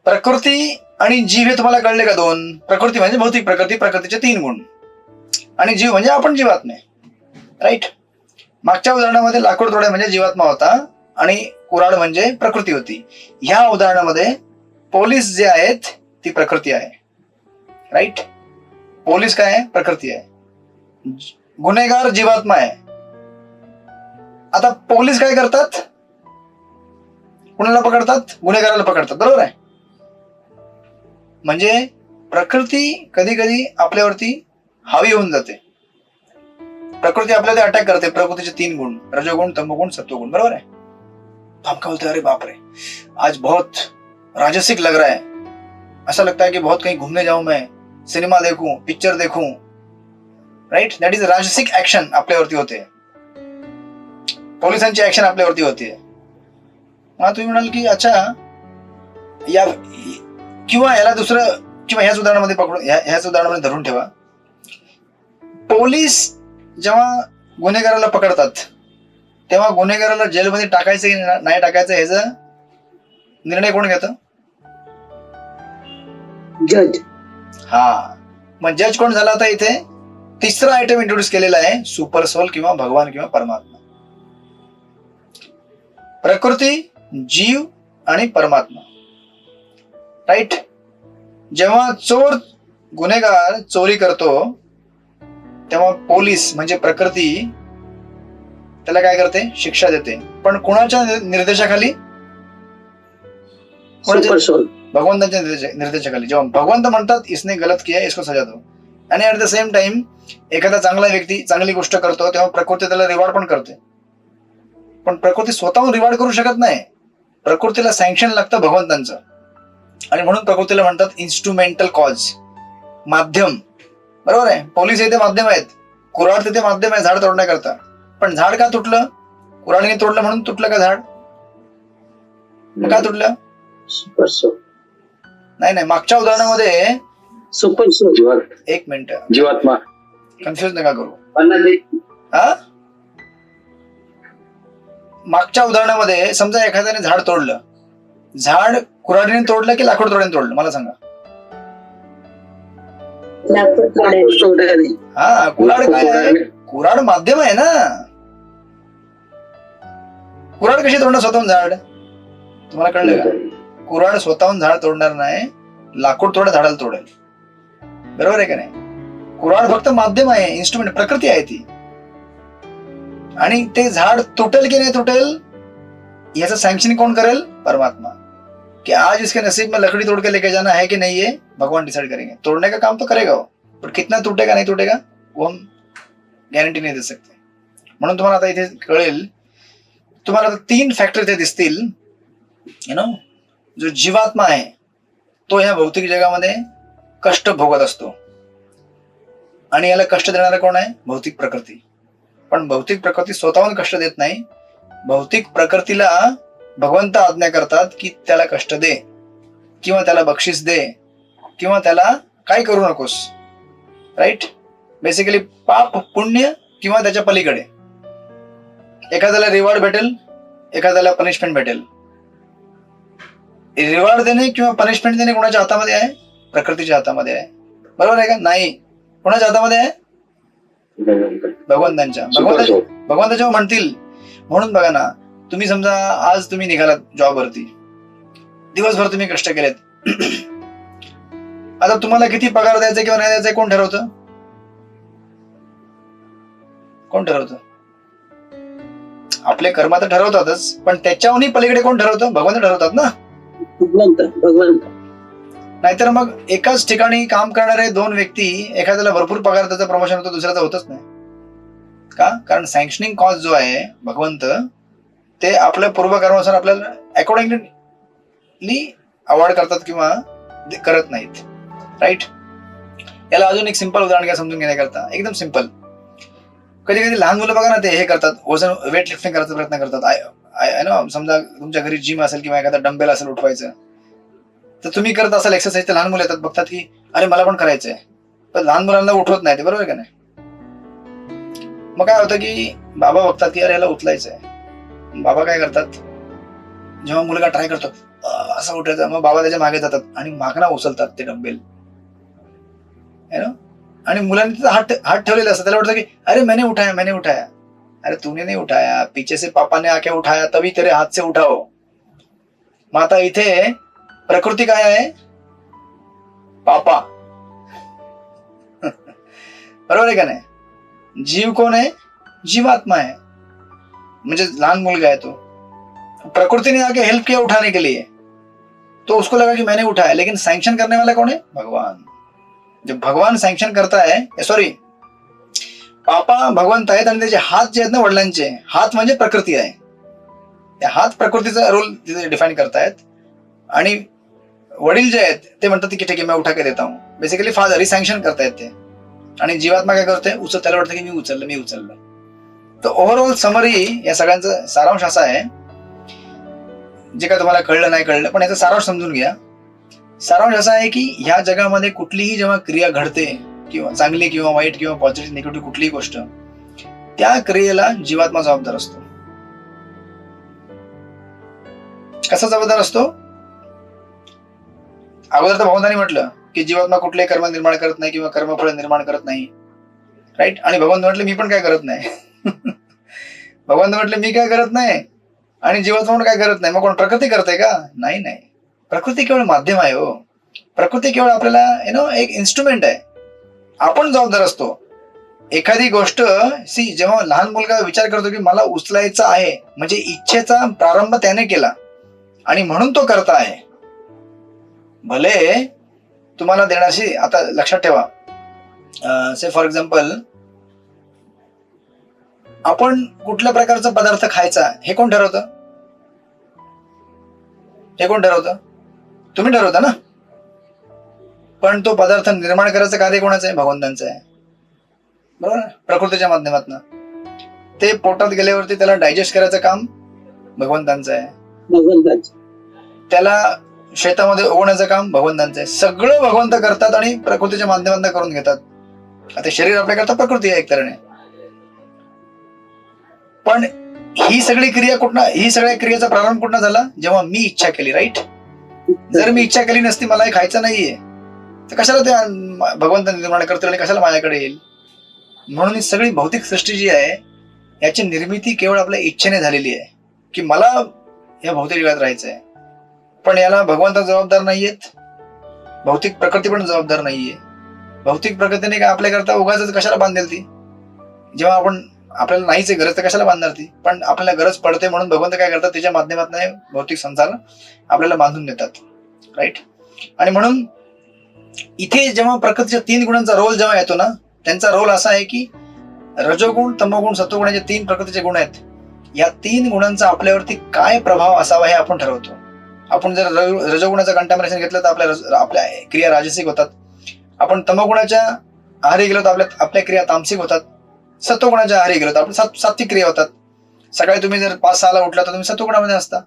प्रकृती आणि जीव हे तुम्हाला कळले का? 2. प्रकृती म्हणजे भौतिक प्रकृती, प्रकृतीचे 3 गुण, आणि जीव म्हणजे आपण जीवात्मे. राईट. मागच्या उदाहरणामध्ये लाकूड तोडा म्हणजे जीवात्मा होता आणि कुऱ्हाड म्हणजे प्रकृती होती. ह्या उदाहरणामध्ये पोलीस जे आहेत ती प्रकृती आहे. राईट. पोलीस काय आहे? प्रकृती आहे. गुन्हेगार जीवात्मा आहे. आता पोलीस काय करतात? कुणाला पकडतात? गुन्हेगाराला पकडतात. बरोबर आहे. म्हणजे प्रकृती कधी कधी आपल्यावरती हावी होऊन जाते. प्रकृती आपल्यावरती अटॅक करते. प्रकृतीचे 3 गुण, रजोगुण, तमोगुण, सत्वगुण. बरोबर है. तो हम क्या बोलते हैं, अरे बाप रे आज बहुत राजसिक लग रहा है, ऐसा लगता है कि बहुत कहीं घूमने जाऊं, मैं सिनेमा देखूं, पिक्चर देखूं. राईट. दॅट इज राजसिक ऍक्शन आपल्यावरती होते. पोलिसांची ऍक्शन आपल्यावरती होते. मग तुम्ही म्हणाल की अच्छा या किंवा याला दुसरं, किंवा ह्याच उदाहरणामध्ये पकडून ह्याच उदाहरणामध्ये धरून ठेवा. पोलीस जेव्हा गुन्हेगाराला पकडतात तेव्हा गुन्हेगाराला जेलमध्ये टाकायचं की नाही टाकायचं ह्याचा निर्णय कोण घेतं? जज. हा. मग जज कोण झाला? आता इथे 3रा आयटम इंट्रोड्यूस केलेला आहे, सुपर सोल किंवा भगवान किंवा परमात्मा. प्रकृती, जीव आणि परमात्मा. राईट. जेव्हा गुन्हेगार चोरी करतो तेव्हा पोलीस म्हणजे प्रकृती त्याला काय करते? शिक्षा देते. पण कोणाच्या निर्देशाखाली? भगवंतांच्या निर्देशाखाली. जेव्हा भगवंत म्हणतात इसने गलत किया, इसको सजा दो. आणि ऍट द सेम टाइम एखादा चांगला व्यक्ती चांगली गोष्ट करतो तेव्हा प्रकृती त्याला रिवॉर्ड पण करते. पण प्रकृती स्वतःहून रिवॉर्ड करू शकत नाही. प्रकृतीला सँक्शन लागतं भगवंतांचं. आणि म्हणून प्रकृतीला म्हणतात इन्स्ट्रुमेंटल कॉज, माध्यम. बरोबर आहे. पोलीस इथे माध्यम आहेत, कुऱ्हाड तिथे माध्यम आहे झाड तोडण्याकरता. पण झाड का तुटलं? कुऱ्हाडीने तोडलं म्हणून तुटलं का झाड? मग का तुटलं? Super soul. नाही मागच्या उदाहरणामध्ये सुपर सोल. एक मिनिट, जीवात्मा. कन्फ्युज नका करू. हा. मागच्या उदाहरणामध्ये समजा एखाद्याने झाड तोडलं, झाड कुऱ्हाडीने तोडलं की लाकूड तोड्याने तोडलं? मला सांगा. हा. कुऱ्हाड काय आहे? कुऱ्हाड माध्यम आहे ना. कुऱ्हाड कशी तोडणार स्वतःहून झाड? तुम्हाला कळलं का? कुऱ्हाड स्वतःहून झाड तोडणार नाही, लाकूड तोडा झाडाला तोडेल. बरोबर आहे का नाही? कुऱ्हाड फक्त माध्यम आहे, इन्स्ट्रुमेंट, प्रकृती आहे ती. आणि ते झाड तुटेल की नाही तुटेल याचं सँक्शन कोण करेल? परमात्मा. कि आज इसके नसीब में लकड़ी तोड़ के लेके जाना है कि नहीं, ये भगवान डिसाइड करेंगे. तोड़ने का काम तो करेगा वो, पर कितना टूटेगा नहीं टूटेगा वो हम गॅरंटी नाही दे सकते. म्हणून तुम्हाला आता इथे कळेल, तुम्हाला 3 फॅक्टर इथे दिसतील. जो जीवात्मा आहे तो ह्या भौतिक जगामध्ये कष्ट भोगत असतो आणि याला कष्ट देणारा कोण आहे? भौतिक प्रकृती. पण भौतिक प्रकृती स्वतःहून कष्ट देत नाही. भौतिक प्रकृतीला भगवंत आज्ञा करतात की त्याला कष्ट दे, किंवा त्याला बक्षीस दे, किंवा त्याला काय करू नकोस. राईट. बेसिकली पाप पुण्य किंवा त्याच्या पलीकडे. एखाद्याला रिवॉर्ड भेटेल, एखाद्याला पनिशमेंट भेटेल. रिवॉर्ड देणे किंवा पनिशमेंट देणे कोणाच्या हातामध्ये आहे? प्रकृतीच्या हातामध्ये आहे. बरोबर आहे का? नाही. कोणाच्या हातामध्ये आहे? भगवंतांच्या. भगवंत जेव्हा म्हणतील. म्हणून बघा ना, तुम्ही समजा आज तुम्ही निघालात जॉबवरती, दिवसभर तुम्ही कष्ट केलेत. आता तुम्हाला किती पगार द्यायचा किंवा नाही द्यायचा कोण ठरवतं? कोण ठरवतं? आपले कर्म तर ठरवतातच, पण त्याच्याहूनही पलीकडे कोण ठरवतं? भगवान ठरवतात ना. भगवंत नाहीतर मग एकाच ठिकाणी काम करणारे दोन व्यक्ती, एखाद्याला भरपूर पगार त्याचं प्रमोशन होतं, दुसऱ्याचं होतच नाही का? कारण सँक्शनिंग कॉज जो आहे भगवंत, ते आपल्या पूर्वकर्मानुसार आपल्याला अकॉर्डिंगली अवॉर्ड करतात किंवा करत नाहीत. राईट. याला अजून एक सिंपल उदाहरण घ्या समजून घेण्याकरता. एकदम सिंपल. कधी कधी लहान मुलं बघा ना, ते हे करतात, वजन वेट लिफ्टिंग करायचा प्रयत्न करतात. समजा तुमच्या घरी जिम असेल किंवा एखादा डंबेल असेल उठवायचं, तर तुम्ही करत असाल एक्सरसाइज, तर लहान मुलं येतात, बघतात की अरे मला पण करायचंय, पण लहान मुलांना उठवत नाही ते, बरोबर का नाही? मग काय होतं की बाबा बघतात की अरे याला उचलायचंय. बाबा काय करतात, जेव्हा मुलगा ट्राय करतो असं उठायचं, मग बाबा त्याच्या मागे जातात आणि मागणं उचलतात ते डंबेल. आणि मुलांनी तिथं हात ठेवलेला असतात, त्याला वाटतं की अरे मैंने उठाया. अरे तूने नहीं उठाया, पीछे से पापा ने आके उठाया, तभी तेरे हाथ से उठाओ. मग आता इथे प्रकृती काय आहे? पापा. बरोबर आहे का नाही? जीव कोण आहे? जीवात्मा है, म्हणजे लहान मुलगा है तो. प्रकृति ने आके हेल्प किया उठाने के लिए, तो उसको लगा कि मैंने उठाया, लेकिन सैंक्शन करने वाला कौन है? भगवान. जब भगवान सैंक्शन करता है, सॉरी, पापा भगवंत आहेत आणि त्याचे हात जे आहेत ना वडिलांचे, हात म्हणजे प्रकृती आहे. त्या हात प्रकृतीचा रोल तिथे डिफाईन करतायत. आणि वडील जे आहेत ते म्हणतात की ठीक आहे मैं उठा के देता हूं. बेसिकली फादर ही सँक्शन करतायत ते. आणि जीवात्मा काय करते? त्याला वाटतं की मी उचललं. तर ओव्हरऑल समरी या सगळ्यांचा सारांश असा आहे, जे काय तुम्हाला कळलं नाही कळलं, पण याचा सारांश समजून घ्या. सारांश असा आहे की ह्या जगामध्ये कुठलीही जेव्हा क्रिया घडते, किंवा चांगली किंवा वाईट किंवा पॉझिटिव्ह निगेटिव्ह कुठलीही गोष्ट, त्या क्रियेला जीवात्मा जबाबदार असतो. कसा जबाबदार असतो? अगोदर तर भगवंतांनी म्हटलं की जीवात्मा कुठलेही कर्म निर्माण करत नाही किंवा कर्मफळ निर्माण करत नाही. राईट. आणि भगवंत म्हटले मी पण काय करत नाही. भगवंत म्हटले मी काय करत नाही आणि जीवात्मा पण काय करत नाही. मग कोण प्रकृती करते का? नाही. प्रकृती केवळ माध्यम आहे हो. प्रकृती केवळ आपल्याला एक इन्स्ट्रुमेंट आहे. आपण जबाबदार असतो. एखादी गोष्ट जेव्हा लहान मुलगा विचार करतो की मला उचलायचं आहे, म्हणजे इच्छेचा प्रारंभ त्याने केला आणि म्हणून तो करता आहे. भले तुम्हाला देण्याशी, आता लक्षात ठेवा, से फॉर एक्झाम्पल, आपण कुठल्या प्रकारचा पदार्थ खायचा हे कोण ठरवतं? तुम्ही ठरवता ना. पण तो पदार्थ निर्माण करायचं कार्य कोणाचं आहे? भगवंतांचं आहे. बरोबर. प्रकृतीच्या माध्यमातून ते पोटात गेल्यावरती त्याला डायजेस्ट करायचं काम भगवंतांचं आहे. त्याला शेतामध्ये उगवण्याचं काम भगवंतांचं आहे. सगळं भगवंत करतात आणि प्रकृतीच्या माध्यमातून करून घेतात. आता शरीर आपल्याकरता प्रकृती आहे एक तऱ्हेने. पण ही सगळ्या क्रियेचा प्रारंभ कुठनं झाला? जेव्हा मी इच्छा केली. राईट. जर मी इच्छा केली नसती, मला हे खायचं नाहीये, तर कशाला ते भगवंत निर्माण करतील आणि कशाला माझ्याकडे येईल? म्हणून ही सगळी भौतिक सृष्टी जी आहे याची निर्मिती केवळ आपल्या इच्छेने झालेली आहे की मला या भौतिक जगात राहायचंय. पण याला भगवंत जबाबदार नाहीयेत, भौतिक प्रकृती पण जबाबदार नाहीये. भौतिक प्रकृतीने काय आपल्याकरता उगाच कशाला बांधेल ती? जेव्हा आपल्याला नाहीच गरज तर कशाला बांधणार ती? पण आपल्याला गरज पडते म्हणून भगवंत काय करतात? त्याच्या माध्यमातून भौतिक संसार आपल्याला बांधून देतात. राईट. आणि म्हणून इथे जेव्हा प्रकृतीच्या 3 गुणांचा रोल जेव्हा येतो ना, त्यांचा रोल असा आहे की रजोगुण, तमोगुण, सत्वगुण जे 3 प्रकृतीचे गुण आहेत, या 3 गुणांचा आपल्यावरती काय प्रभाव असावा हे आपण ठरवतो. आपण जर रजोगुणाचं कंटॅमिनेशन घेतलं तर आपल्या क्रिया राजसिक होतात. आपण तमोगुणाच्या आहारी गेलो तर आपल्या क्रिया तामसिक होतात. सत्वगुणाच्या आहारी गेलो तर आपल्या सात्विक क्रिया होतात. सकाळी तुम्ही जर 5-6 ला उठला तर तुम्ही सत्वगुणामध्ये असता.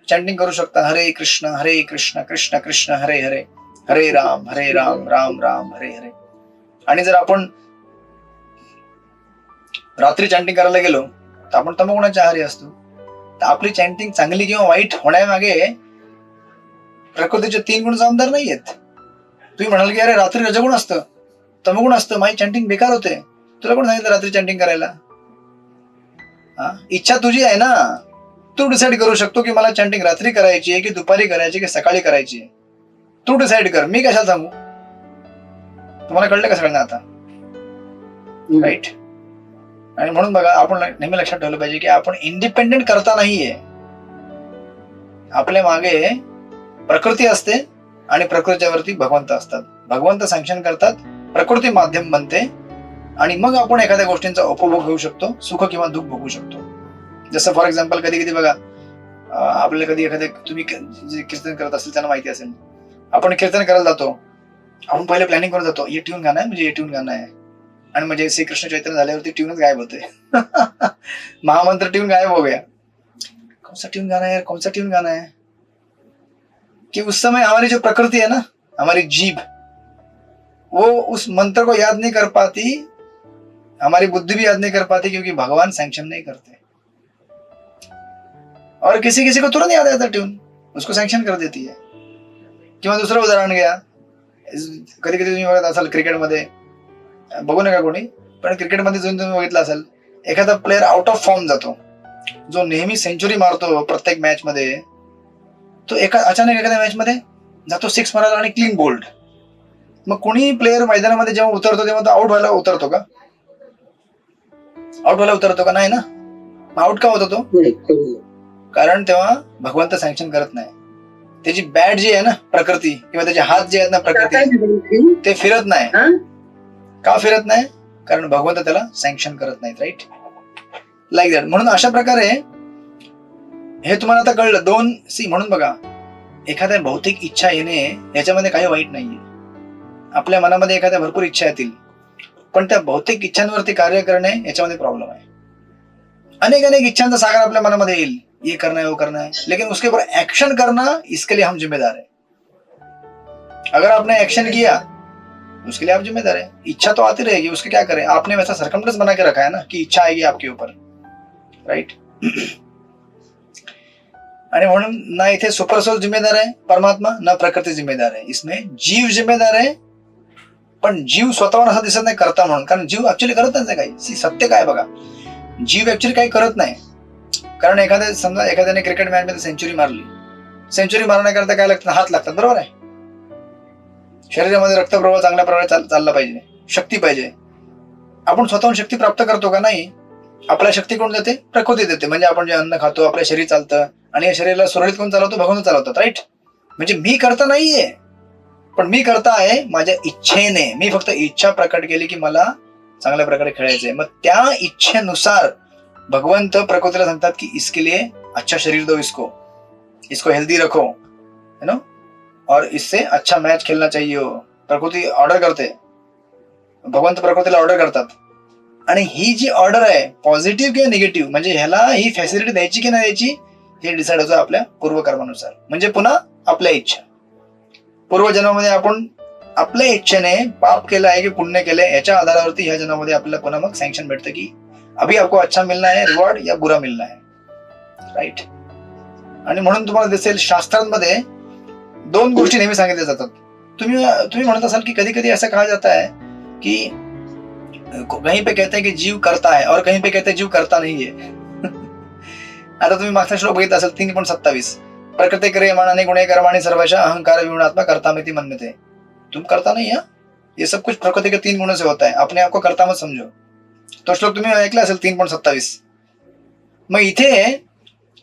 चॅन्टिंग करू शकता, हरे कृष्ण कृष्ण कृष्ण हरे हरे, हरे राम राम राम हरे हरे. आणि जर आपण रात्री चॅन्टिंग करायला गेलो तर आपण तमोगुणाच्या आहारी असतो. तर आपली चॅन्टिंग चांगली किंवा वाईट होण्यामागे प्रकृतीचे 3 गुण जबाबदार नाहीयेत. तुम्ही म्हणाल की अरे रात्री रजगुण असतं, तमोगुण असतं, माझी चॅन्टिंग बेकार होते. तुला कोण सांगितलं रात्री चॅन्टिंग करायला? इच्छा तुझी आहे ना. तू डिसाईड करू शकतो की मला चॅन्टिंग रात्री करायची आहे की दुपारी करायची की सकाळी करायची आहे. तू डिसाईड कर, मी कशाला सांगू? तुम्हाला कळलं का सगळ्यांना आता? राईट. आणि म्हणून बघा, आपण नेहमी लक्षात ठेवलं पाहिजे की आपण इंडिपेंडेंट करता नाहीये. आपल्या मागे प्रकृती असते आणि प्रकृतीवरती भगवंत असतात. भगवंत सँक्शन करतात, प्रकृती माध्यम बनते आणि मग आपण एखाद्या गोष्टींचा उपभोग घेऊ शकतो, सुख किंवा दुःख भोगू शकतो. जसं फॉर एक्झाम्पल कधी कधी बघा, आपल्याला कधी एखाद्या, तुम्ही जे कीर्तन करत असेल त्यांना माहिती असेल, आपण कीर्तन करायला जातो, आपण पहिले प्लॅनिंग करून जातो, हे ट्यून गाणं आहे म्हणजे हे ट्यून गाणं आहे, आणि म्हणजे श्रीकृष्ण चैतन्य झाल्यावरती ट्यूनच गायब होते. महामंत्र ट्यून गायब हो गया. कौन सा ट्यून गाना है यार, कौन सा ट्यून गाना है? कि उस समय हमारी जो प्रकृति है ना, हमारी जीभ, वो उस मंत्र को याद नहीं कर पाती, हमारी बुद्धि भी याद नहीं कर पाती, क्योंकि भगवान सैंक्शन नहीं करते. और किसी किसी को तुरंत याद आता ट्यून, उसको सैंक्शन कर देती है. किंवा दुसरं उदाहरण घ्या, कधी कधी तुम्ही बघत असाल क्रिकेटमध्ये, बघू नका कोणी, पण क्रिकेटमध्ये जर तुम्ही बघितलं असेल, एखादा प्लेअर आउट ऑफ फॉर्म जातो, जो नेहमी सेंचुरी मारतो प्रत्येक मॅच मध्ये, तो अचानक एखाद्या मॅच मध्ये जातो 6 मारायला आणि क्लीन बोल्ड. मग कोणी प्लेअर मैदानामध्ये जेव्हा उतरतो तेव्हा तो आउट व्हायला उतरतो का? आउट व्हायला उतरतो का? नाही ना. आउट का होतो तो? कारण तेव्हा भगवंत सँक्शन करत नाही. त्याची बॅट जी आहे ना प्रकृती, किंवा त्याचे हात जे आहेत ना प्रकृती, ते फिरत नाही. का फिरत नाही? कारण भगवंत त्याला सँक्शन करत नाहीत. Right, like that. म्हणून अशा प्रकारे हे तुम्हाला आता कळलं. 2 म्हणून बघा, एखाद्या भौतिक इच्छा येणे याच्यामध्ये काही वाईट नाहीये. आपल्या मनामध्ये एखाद्या भरपूर इच्छा येतील, पण त्या भौतिक इच्छांवरती कार्य करणे याच्यामध्ये प्रॉब्लेम आहे. अनेक इच्छांचा सागर आपल्या मनामध्ये येईल, ये करना है वो करना है, लेकिन उसके ऊपर एक्शन करना, इसके लिए हम जिम्मेदार है. अगर आपने एक्शन किया उसके लिए आप जिम्मेदार है. इच्छा तो आती रहेगी, उसके क्या करें, आपने वैसा सरकमस्टेंस बना के रखा है ना कि इच्छा आएगी आपके ऊपर. राइट. आणि म्हणून ना इथे सुपर सोल जिम्मेदार आहे परमात्मा, ना प्रकृती जिम्मेदार आहे. इसमें जीव जिम्मेदार आहे, पण जीव स्वतःहून असं दिसत नाही करता म्हणून, कारण जीव ऍक्च्युअली करत नाही काही. सत्य काय बघा, जीव ऍक्च्युअली काही करत नाही. कारण समजा एखाद्याने क्रिकेट मॅच मध्ये सेंचुरी मारली, सेंचुरी मारण्याकरता काय लागतं? हात लागतात, बरोबर आहे. शरीरामध्ये रक्तप्रवाह चांगल्या प्रमाणात चालला पाहिजे, शक्ती पाहिजे. आपण स्वतःहून शक्ती प्राप्त करतो का? नाही. आपल्या शक्ती कोण देते? प्रकृती देते. म्हणजे आपण जे अन्न खातो, आपल्या शरीर चालतं, आणि या शरीराला सुरळीत कोण चालवतो? भगवंत चालवतात. राईट. म्हणजे मी करता नाहीये, पण मी करता आहे माझ्या इच्छेने. मी फक्त इच्छा प्रकट केली की मला चांगल्या प्रकारे खेळायचंय. मग त्या इच्छेनुसार भगवंत प्रकृतीला सांगतात की इसके लिए अच्छा शरीर दो, इसको हेल्दी रखो, है ना, और इससे अच्छा मैच खेलना चाहिए हो. प्रकृती ऑर्डर करते, भगवंत प्रकृतीला ऑर्डर करतात. आणि ही जी ऑर्डर आहे पॉझिटिव्ह किंवा निगेटिव्ह, म्हणजे ह्याला ही फॅसिलिटी द्यायची की नाही द्यायची, हे डिसाइड होतं आपल्या पूर्वकर्मानुसार. म्हणजे पुन्हा आपल्या इच्छा. पूर्वजन्मामध्ये आपण आपल्या इच्छेने पाप केलं आहे की पुण्य केलंय, याच्या आधारावरती ह्या जन्मामध्ये आपल्याला पुन्हा मग सँक्शन भेटतं की अभी आपको अच्छा मिलना है रिवॉर्ड या बुरा मिलना है. राईट. आणि म्हणून तुम्हाला दिसेल शास्त्रांमध्ये 2 गोष्टी नेहमी सांगितल्या जातात. तुम्ही म्हणत असाल की कधी कधी असं कहा जाता है कि कहीं पे कहते हैं कि जीव करता है और कहीं पे कहते हैं जीव करता नहीं है. आता तुम्ही मागचा श्लोक बघितला असेल 3.27, प्रकृति क्रियमाणाने गुणे कर्माणि सर्वशः अहंकार विगुणात्मा कर्तामिति मन्यते. तुम करता नहीं है, ये सब कुछ प्रकृति के 3 गुणों से होता है. अपने आप को करता मत समझो. तो श्लोक तुम्ही ऐकला असेल 3.27. मग इथे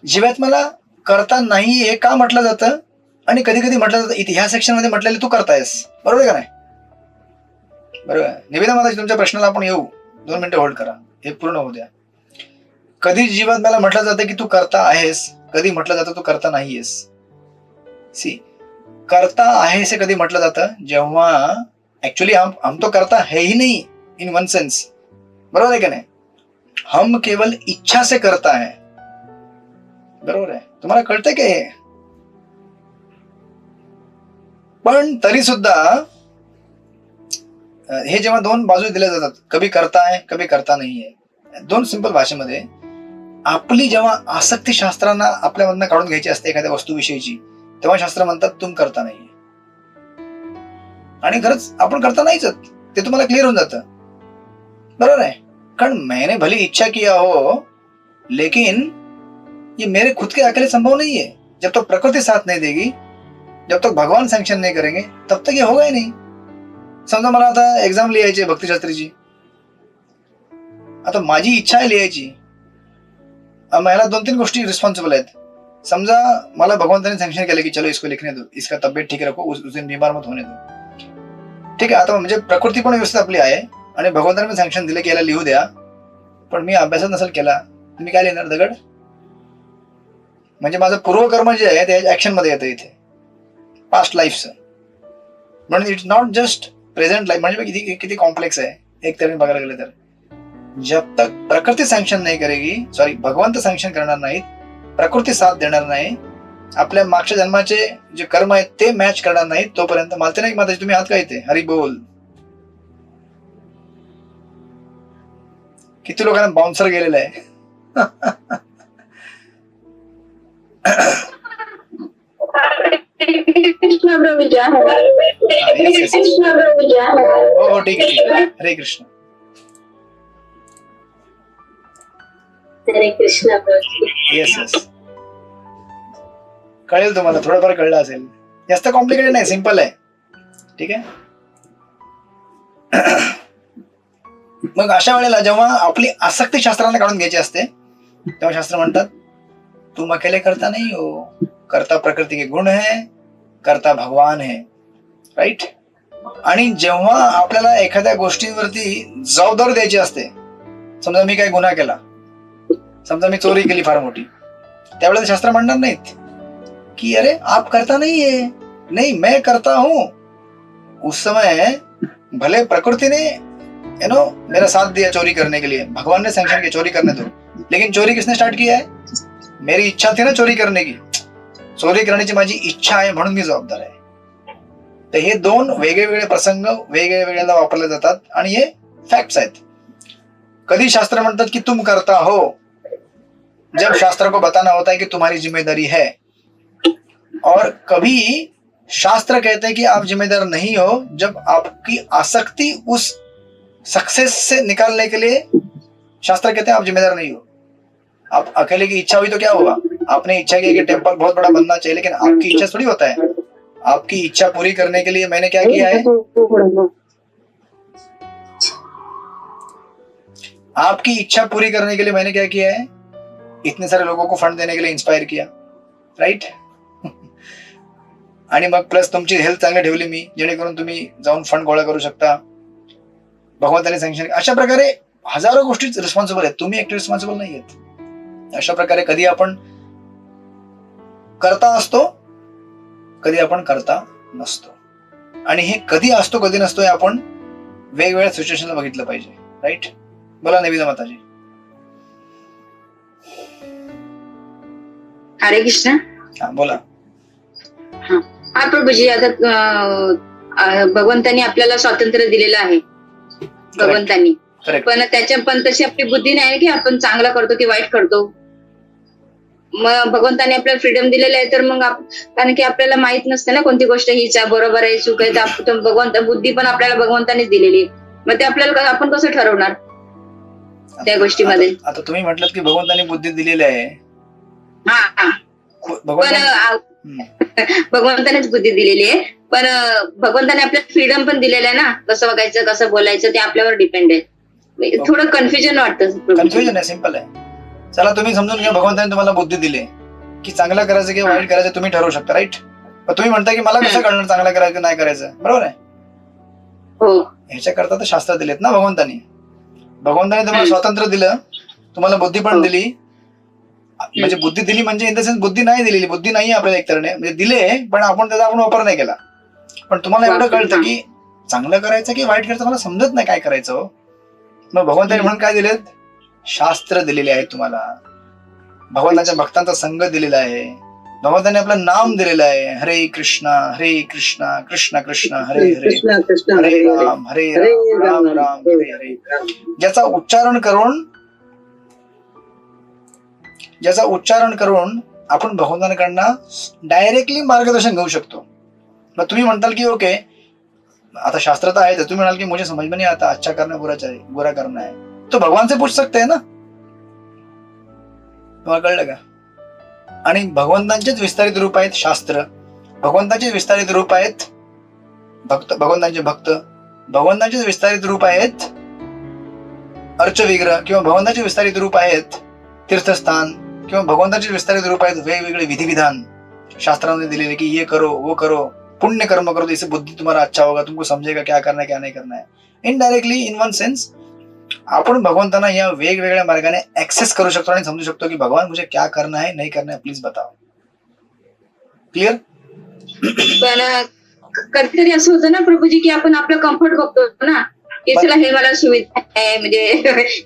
जीवात्म्याला करता नाही हे का म्हटलं जातं, आणि कधी कधी म्हटलं जातं इथे ह्या सेक्शन मध्ये म्हटलेलं तू करतायस. बरोबर का नाही? बरोबर. निवेदन माताजी, तुमच्या प्रश्नाला आपण येऊ. 2 मिनिटं होल्ड करा, हे पूर्ण होऊ द्या. कधी जीवात्म्याला म्हटलं जातं की तू करता आहेस, कधी म्हटलं जातं तू करता नाहीयेस. सी, करता आहेस हे कधी म्हटलं जातं जेव्हा ऍक्च्युअली हम तो करता है ही नहीं इन वन सेंस. बरोबर आहे का नाही? हम केवल इच्छा से करता है. बरोबर आहे. तुम्हाला कळतंय का हे? पण तरी सुद्धा हे जेव्हा 2 बाजू दिल्या जातात, कभी करता है कभी करता नाही आहे, 2 सिंपल भाषेमध्ये, आपली जेव्हा आसक्ती शास्त्रांना आपल्यामधनं काढून घ्यायची असते एखाद्या वस्तूविषयीची, तेव्हा शास्त्र म्हणतात तुम करता नाहीये. आणि खरंच आपण करता नाहीच, ते तुम्हाला क्लिअर होऊन जातं. बरोबर आहे. कारण मैंने भली इच्छा किया हो, लेकिन ये मेरे खुद के अकेले संभव नहीं है. जब तक प्रकृति साथ नहीं देगी, जब तक भगवान सैंक्शन नहीं करेंगे, तब तक ये होगा ही नहीं. समजा मला आता एक्झाम लिहायची भक्तिशास्त्रीची, आता माझी इच्छा आहे लिहायची, मला 2-3 गोष्टी रिस्पॉन्सिबल आहेत. समजा मला भगवंताने सँक्शन केलं की चलो इसको लिखने दो, इसका तब्येत ठीक रखो, उस दिन बीमार मत होने दो. ठीक आहे, आता म्हणजे प्रकृती पण व्यवस्थित आपली आहे आणि भगवंताने पण सँक्शन दिलं की याला लिहू द्या, पण मी अभ्यासच नसेल केला, तुम्ही काय लिहिणार दगड? म्हणजे माझं पूर्वकर्म जे आहे ते ऍक्शन मध्ये येतं इथे, पास्ट लाईफचं. म्हणून it's not just present life. म्हणजे किती किती कॉम्प्लेक्स आहे एक तऱ्हेने बघायला गेलं तर. जब तक प्रकृती सँक्शन नाही करेगी, सॉरी भगवंत सँक्शन करणार नाहीत, प्रकृती साथ देणार नाही, आपल्या मागच्या जन्माचे जे कर्म आहेत ते मॅच करणार नाहीत, तोपर्यंत मालते नाही माताजी तुम्ही आहात का इथे? हरी बोल. किती लोकांना बाउन्सर गेलेला आहे. कृष्ण प्रभू जय हो. कृष्ण प्रभू जय हो. हो ठीक आहे. हरे कृष्ण. हरे कृष्ण प्रभू. येस येस, कळेल तुम्हाला, थोडंफार कळलं असेल. जास्त कॉम्प्लिकेटेड नाही, सिम्पल आहे. ठीक आहे. मग अशा वेळेला जेव्हा आपली आसक्ती शास्त्राने काढून घ्यायची असते तेव्हा शास्त्र म्हणतात तुम अकेले करता नहीं हो, करता प्रकृती के गुण है, करता भगवान है. राईट. आणि जेव्हा आपल्याला एखाद्या गोष्टीवरती जबाबदारी द्यायची असते, समजा मी काही गुन्हा केला, समजा मी चोरी केली फार मोठी, त्यावेळेला शास्त्र म्हणणार नाहीत कि अरे आप करता नहीं है, नहीं मैं करता हूं. उस समय भले प्रकृति ने मेरा साथ दिया चोरी करने के लिए, भगवान ने सैंक्शन किया चोरी करने दो, लेकिन चोरी किसने स्टार्ट किया है? मेरी इच्छा थी ना चोरी करने की. चोरी करण्याची माझी इच्छा आहे म्हणून मी जबाबदार आहे. तर हे 2 वेगवेगळे प्रसंग वेगवेगळ्याला वापरले जातात आणि हे फॅक्ट्स आहेत. कधी शास्त्र म्हणतात की तुम करता हो, जब शास्त्र को बताना होता है कि तुम्हारी जिम्मेदारी है. और कभी शास्त्र कहते हैं कि आप जिम्मेदार नहीं हो, जब आपकी आसक्ति उस सक्सेस से निकालने के लिए शास्त्र कहते हैं आप जिम्मेदार नहीं हो. आप अकेले की इच्छा हुई तो क्या होगा? आपने इच्छा की कि टेम्पल बहुत बड़ा बनना चाहिए, लेकिन आपकी इच्छा थोड़ी होता है. आपकी इच्छा पूरी करने के लिए मैंने क्या किया है? आपकी इच्छा पूरी करने के लिए मैंने क्या किया है? इतने सारे लोगों को फंड देने के लिए इन्स्पायर किया. राईट. आणि मग प्लस तुमची हेल्थ चांगली ठेवली मी, जेणेकरून तुम्ही जाऊन फंड गोळा करू शकता. भगवंताने सँक्शन. अशा प्रकारे हजारो गोष्टी रिस्पॉन्सिबल आहेत, तुम्ही एकटे रिस्पॉन्सिबल नाही आहेत. अशा प्रकारे कधी आपण करता असतो, कधी आपण करता नसतो. आणि हे कधी असतो कधी नसतो हे आपण वेगवेगळ्या सिच्युएशनला बघितलं पाहिजे. राईट. बोला निवेदा माताजी. हरे कृष्ण. हा बोला. हा प्रभूजी, आता भगवंतानी आपल्याला स्वातंत्र्य दिलेलं आहे, भगवंतानी. पण त्याच्या पण तशी आपली बुद्धी नाही की आपण चांगला करतो की वाईट करतो. मग भगवंताने आपल्याला फ्रीडम दिलेलं आहे, तर मग कारण की आपल्याला माहित नसते ना कोणती गोष्ट ही बरोबर आहे चूक आहे, तर भगवंत बुद्धी पण आपल्याला भगवंतानेच दिलेली आहे. मग ते आपल्याला आपण कसं ठरवणार त्या गोष्टीमध्ये? आता तुम्ही म्हटलं की भगवंताने बुद्धी दिलेली आहे. हा, पण भगवंतानेच बुद्धी दिलेली आहे, पण भगवंताने आपल्याला फ्रीडम पण दिलेलं आहे ना, कसं बघायचं कसं बोलायचं ते आपल्यावर डिपेंड आहे. थोडं कन्फ्युजन वाटतं. कन्फ्युजन आहे, सिंपल आहे. चला तुम्ही समजून घ्या, भगवंताने तुम्हाला बुद्धी दिली की चांगलं करायचं किंवा वाईट करायचं तुम्ही ठरवू शकता. राईट. पण तुम्ही म्हणता की मला कसं कळणार चांगलं करायचं नाही करायचं? बरोबर आहे. हो. ह्याच्याकरता तर शास्त्र दिलेत ना भगवंतानी. भगवंताने तुम्हाला स्वातंत्र्य दिलं, तुम्हाला बुद्धी पण दिली. म्हणजे बुद्धी दिली म्हणजे इन द सेन्स बुद्धी नाही दिलेली, बुद्धी नाही आपल्याला एक तऱ्हेने, म्हणजे दिले पण आपण त्याचा वापर नाही केला. पण तुम्हाला एवढं कळतं की चांगलं करायचं की वाईट करायचं मला समजत नाही काय करायचं. मग भगवंताने म्हणून काय दिलेत? शास्त्र दिलेले आहेत तुम्हाला. भगवंताच्या भक्तांचा संघ दिलेला आहे. भगवंताने आपलं नाम दिलेलं आहे, हरे कृष्णा कृष्ण कृष्ण हरे हरे, हरे राम राम राम हरे हरे. ज्याचा उच्चारण करून आपण भगवंतांकडनं डायरेक्टली मार्गदर्शन घेऊ शकतो. मग तुम्ही म्हणताल की ओके आता शास्त्र तर आहे, तुम्ही म्हणाल की मुझे समझ में नहीं आता, अच्छा करना बुरा करना है, तो भगवान से पूछ सकते हैं ना. तुम्हाला कळलं का? आणि भगवंतांचेच विस्तारित रूप आहेत शास्त्र, भगवंतांचे विस्तारित रूप आहेत भक्त, भगवंतांचे भक्त, भगवंतांचे विस्तारित रूप आहेत अर्चविग्रह किंवा भगवंताचे विस्तारित रूप आहेत तीर्थस्थान किंवा भगवंताचे विस्तारित रूप आहेत वेगवेगळे विधिविधान शास्त्रांमध्ये दिलेले की ये करो वो करो, पुण्य कर्म करो, इससे बुद्धि तुम्हारा अच्छा होगा, तुमको समझेगा क्या करना है क्या नहीं करना है. इनडायरेक्टली इन वन सेन्स आपण भगवंतांना या वेगवेगळ्या मार्गाने ऍक्सेस करू शकतो आणि समजू शकतो की भगवान मुझे क्या करना है नहीं करना है, प्लीज बताओ. क्लिअर? पण कधीतरी असं होतं ना प्रभूजी की आपण आपलं कम्फर्ट बघतो ना की चला हे मला सुविधा आहे, म्हणजे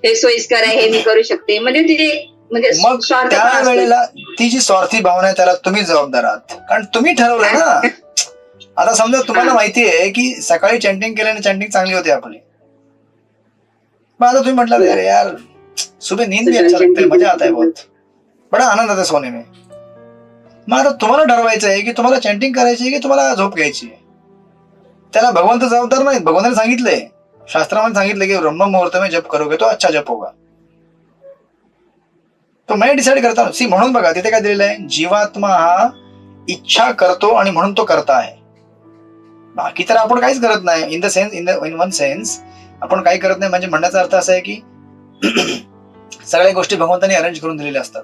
हे सोयीस्कर आहे, हे मी करू शकते, म्हणजे ते म्हणजे मग स्वार्थ त्या पण असतो. वेळेला ती जी स्वार्थी भावना आहे त्याला तुम्ही जबाबदार आहात, कारण तुम्ही ठरवलं ना. आता समजा तुम्हाला माहिती आहे की सकाळी चॅन्टिंग केल्याने चॅन्टिंग चांगली होते आपली, मग आता तुम्ही म्हटलं अरे यार सुबह नींद भी अच्छा लगता है, मजा आता है बहुत, बडा आनंद आता है सोने में. मग आता तुम्हाला ठरवायचं आहे की तुम्हाला चॅन्टिंग करायची की तुम्हाला झोप घ्यायची आहे. त्याला भगवंत जबाबदार नाहीत. भगवंताने सांगितलंय, शास्त्रामध्ये सांगितलं की ब्रह्म मुहूर्त में जप करोगे तो अच्छा जप होगा. तो मैं डिसाइड करता सी. म्हणून बघा तिथे काय दिलेलं आहे, जीवात्मा हा इच्छा करतो आणि म्हणून तो करता आहे. बाकी तर आपण काहीच करत नाही. इन वन सेन्स आपण काही करत नाही, म्हणजे म्हणण्याचा अर्थ असा आहे की सगळ्या गोष्टी भगवंतांनी अरेंज करून दिलेल्या असतात.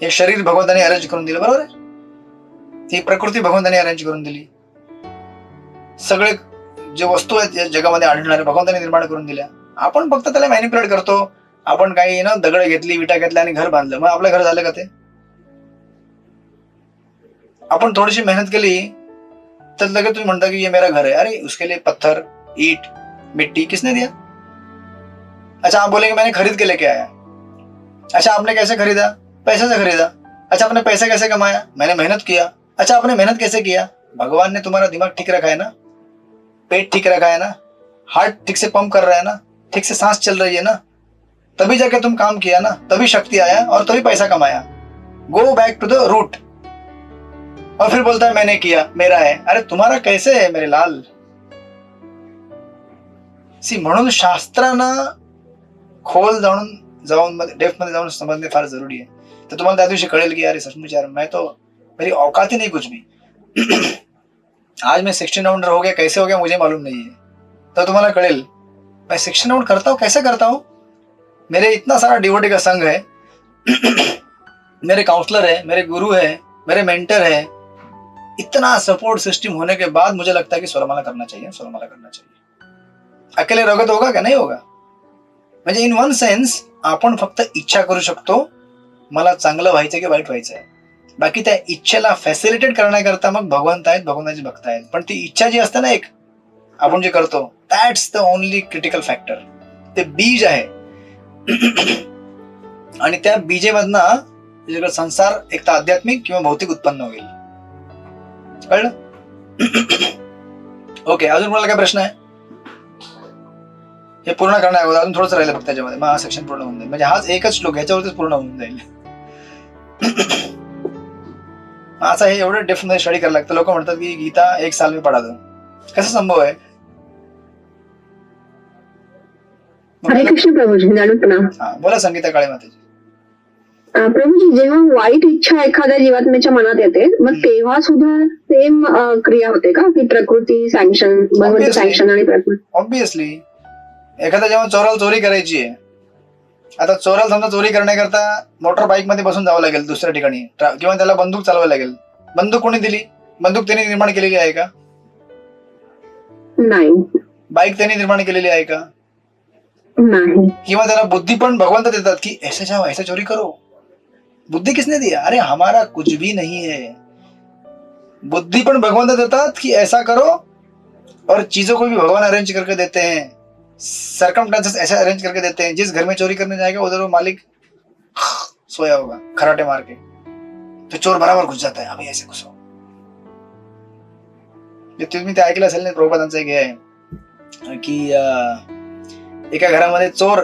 हे शरीर भगवंतांनी अरेंज करून दिलं, बरोबर आहे. ही प्रकृती भगवंतांनी अरेंज करून दिली. सगळे जे वस्तू आहेत या जगामध्ये आढळणारे भगवंतांनी निर्माण करून दिल्या. आपण फक्त त्याला मॅनिप्युलेट करतो. आपण काही ना दगड घेतली, विटा घेतल्या आणि घर बांधलं, मग आपलं घर झालं का ते? आपण थोडीशी मेहनत केली तर लगेच तुम्ही म्हणता की ये मेरा घर है. अरे उसके लिए पत्थर, ईट, मिट्टी किसने दिया? अच्छा आप बोलेंगे मैंने खरीद के लेके आया. अच्छा आपने कैसे खरीदा? पैसे से खरीदा. अच्छा आपने पैसे कैसे कमाया? मैंने मेहनत किया. अच्छा आपने मेहनत कैसे किया? भगवान ने तुम्हारा दिमाग ठीक रखा है ना, पेट ठीक रखा है ना, हार्ट ठीक से पंप कर रहा है ना, ठीक से सांस चल रही है ना, तभी जाके तुम काम किया ना, तभी शक्ति आया और तभी पैसा कमाया. Go back to the root. और फिर बोलता है मैंने किया, मेरा है. अरे तुम्हारा कैसे है मेरे लाल? सी म्हणून शास्त्रांना खोल जाऊन डेप्थ मध्ये जाऊन समजणे फार जरुरी आहे. तर तुम्हाला त्या दिवशी कळेल की अरे सचमुच यार मैं तो मेरी औकात ही नहीं कुछ भी. आज मैं 16 राउंडर हो गया, कैसे हो गया मुझे मालूम नहीं है. तो तुम्हाला कळेल मैं 16 राउंड करता हूँ, कैसे करता हूँ. मेरे इतना सारा डिवोटी का संघ है, मेरे काउंसलर है, मेरे गुरु है, मेरे मेंटर है, इतना सपोर्ट सिस्टम होने के बाद मुझे लगता है कि स्वरमाला करना चाहिए. अकेले रगत होगा क्या? नहीं होगा. म्हणजे इन वन सेन्स आपण फक्त इच्छा करू शकतो मला चांगलं व्हायचं की वाईट व्हायचं आहे. बाकी त्या इच्छेला फॅसिलिटेट करण्याकरता मग भगवंत आहेत, भगवंताचे भक्त आहेत. पण ती इच्छा जी असते ना एक आपण जे करतो, that's the only critical factor. ते बीज आहे आणि त्या बीजेमधनं संसार एक तर आध्यात्मिक किंवा भौतिक उत्पन्न होईल. कळलं? ओके, अजून कोणाला काय प्रश्न आहे? हे पूर्ण करण्याअगोदर अजून थोडंच राहिलं फक्त त्याच्यामध्ये, मग हा सेक्शन पूर्ण होऊन जाईल. म्हणजे हाच एकच श्लोक ह्याच्यावरतीच पूर्ण होऊन जाईल. असं हे एवढं डेप्थ मध्ये स्टडी करायला लागतं. लोक म्हणतात की गीता 1 साल में पढ़ा दो. कसं संभव आहे? हरे कृष्ण प्रभूजी, हा बोला संगीता काळे मातेजी. प्रभूजी, जेव्हा वाईट इच्छा एखाद्या जीवात्म्याच्या मनात येते मग तेव्हा सुद्धा सेम क्रिया होते का, की प्रकृती सँक्शन, भगवंत सँक्शन आणि प्रकृती? ऑब्विसली. एखाद्या जेव्हा चोराला चोरी करायची आहे, आता चोराला समजा चोरी करण्याकरता मोटर बाईक मध्ये बसून जावं लागेल दुसऱ्या ठिकाणी, किंवा त्याला बंदूक चालवायला लागेल. बंदूक कोणी दिली? बंदूक त्यांनी निर्माण केलेली आहे का? नाही. बाईक त्यांनी निर्माण केलेली आहे का? नाही. किंवा त्याला बुद्धी पण भगवंत देतात की ऐसे जाओ, ऐसे चोरी करो. बुद्धी किसने दिया? अरे हमारा कुछ भी नहीं है. बुद्धि पण भगवंत देतात की ऐसा करो, और चीजों को भी भगवान अरेंज करके देते हैं. सर्कमस्टेंसेस ऐसे अरेंज करके देते हैं, जिस घर में चोरी करने जाएगा उधर वो मालिक सोया होगा खराटे मार के, तो चोर बराबर घुस जाता है. अभी ऐसे घुसो. तुम्ही ते ऐकलं असेल ना, प्रभुपादांचं एक हे आहे की एका घरामध्ये चोर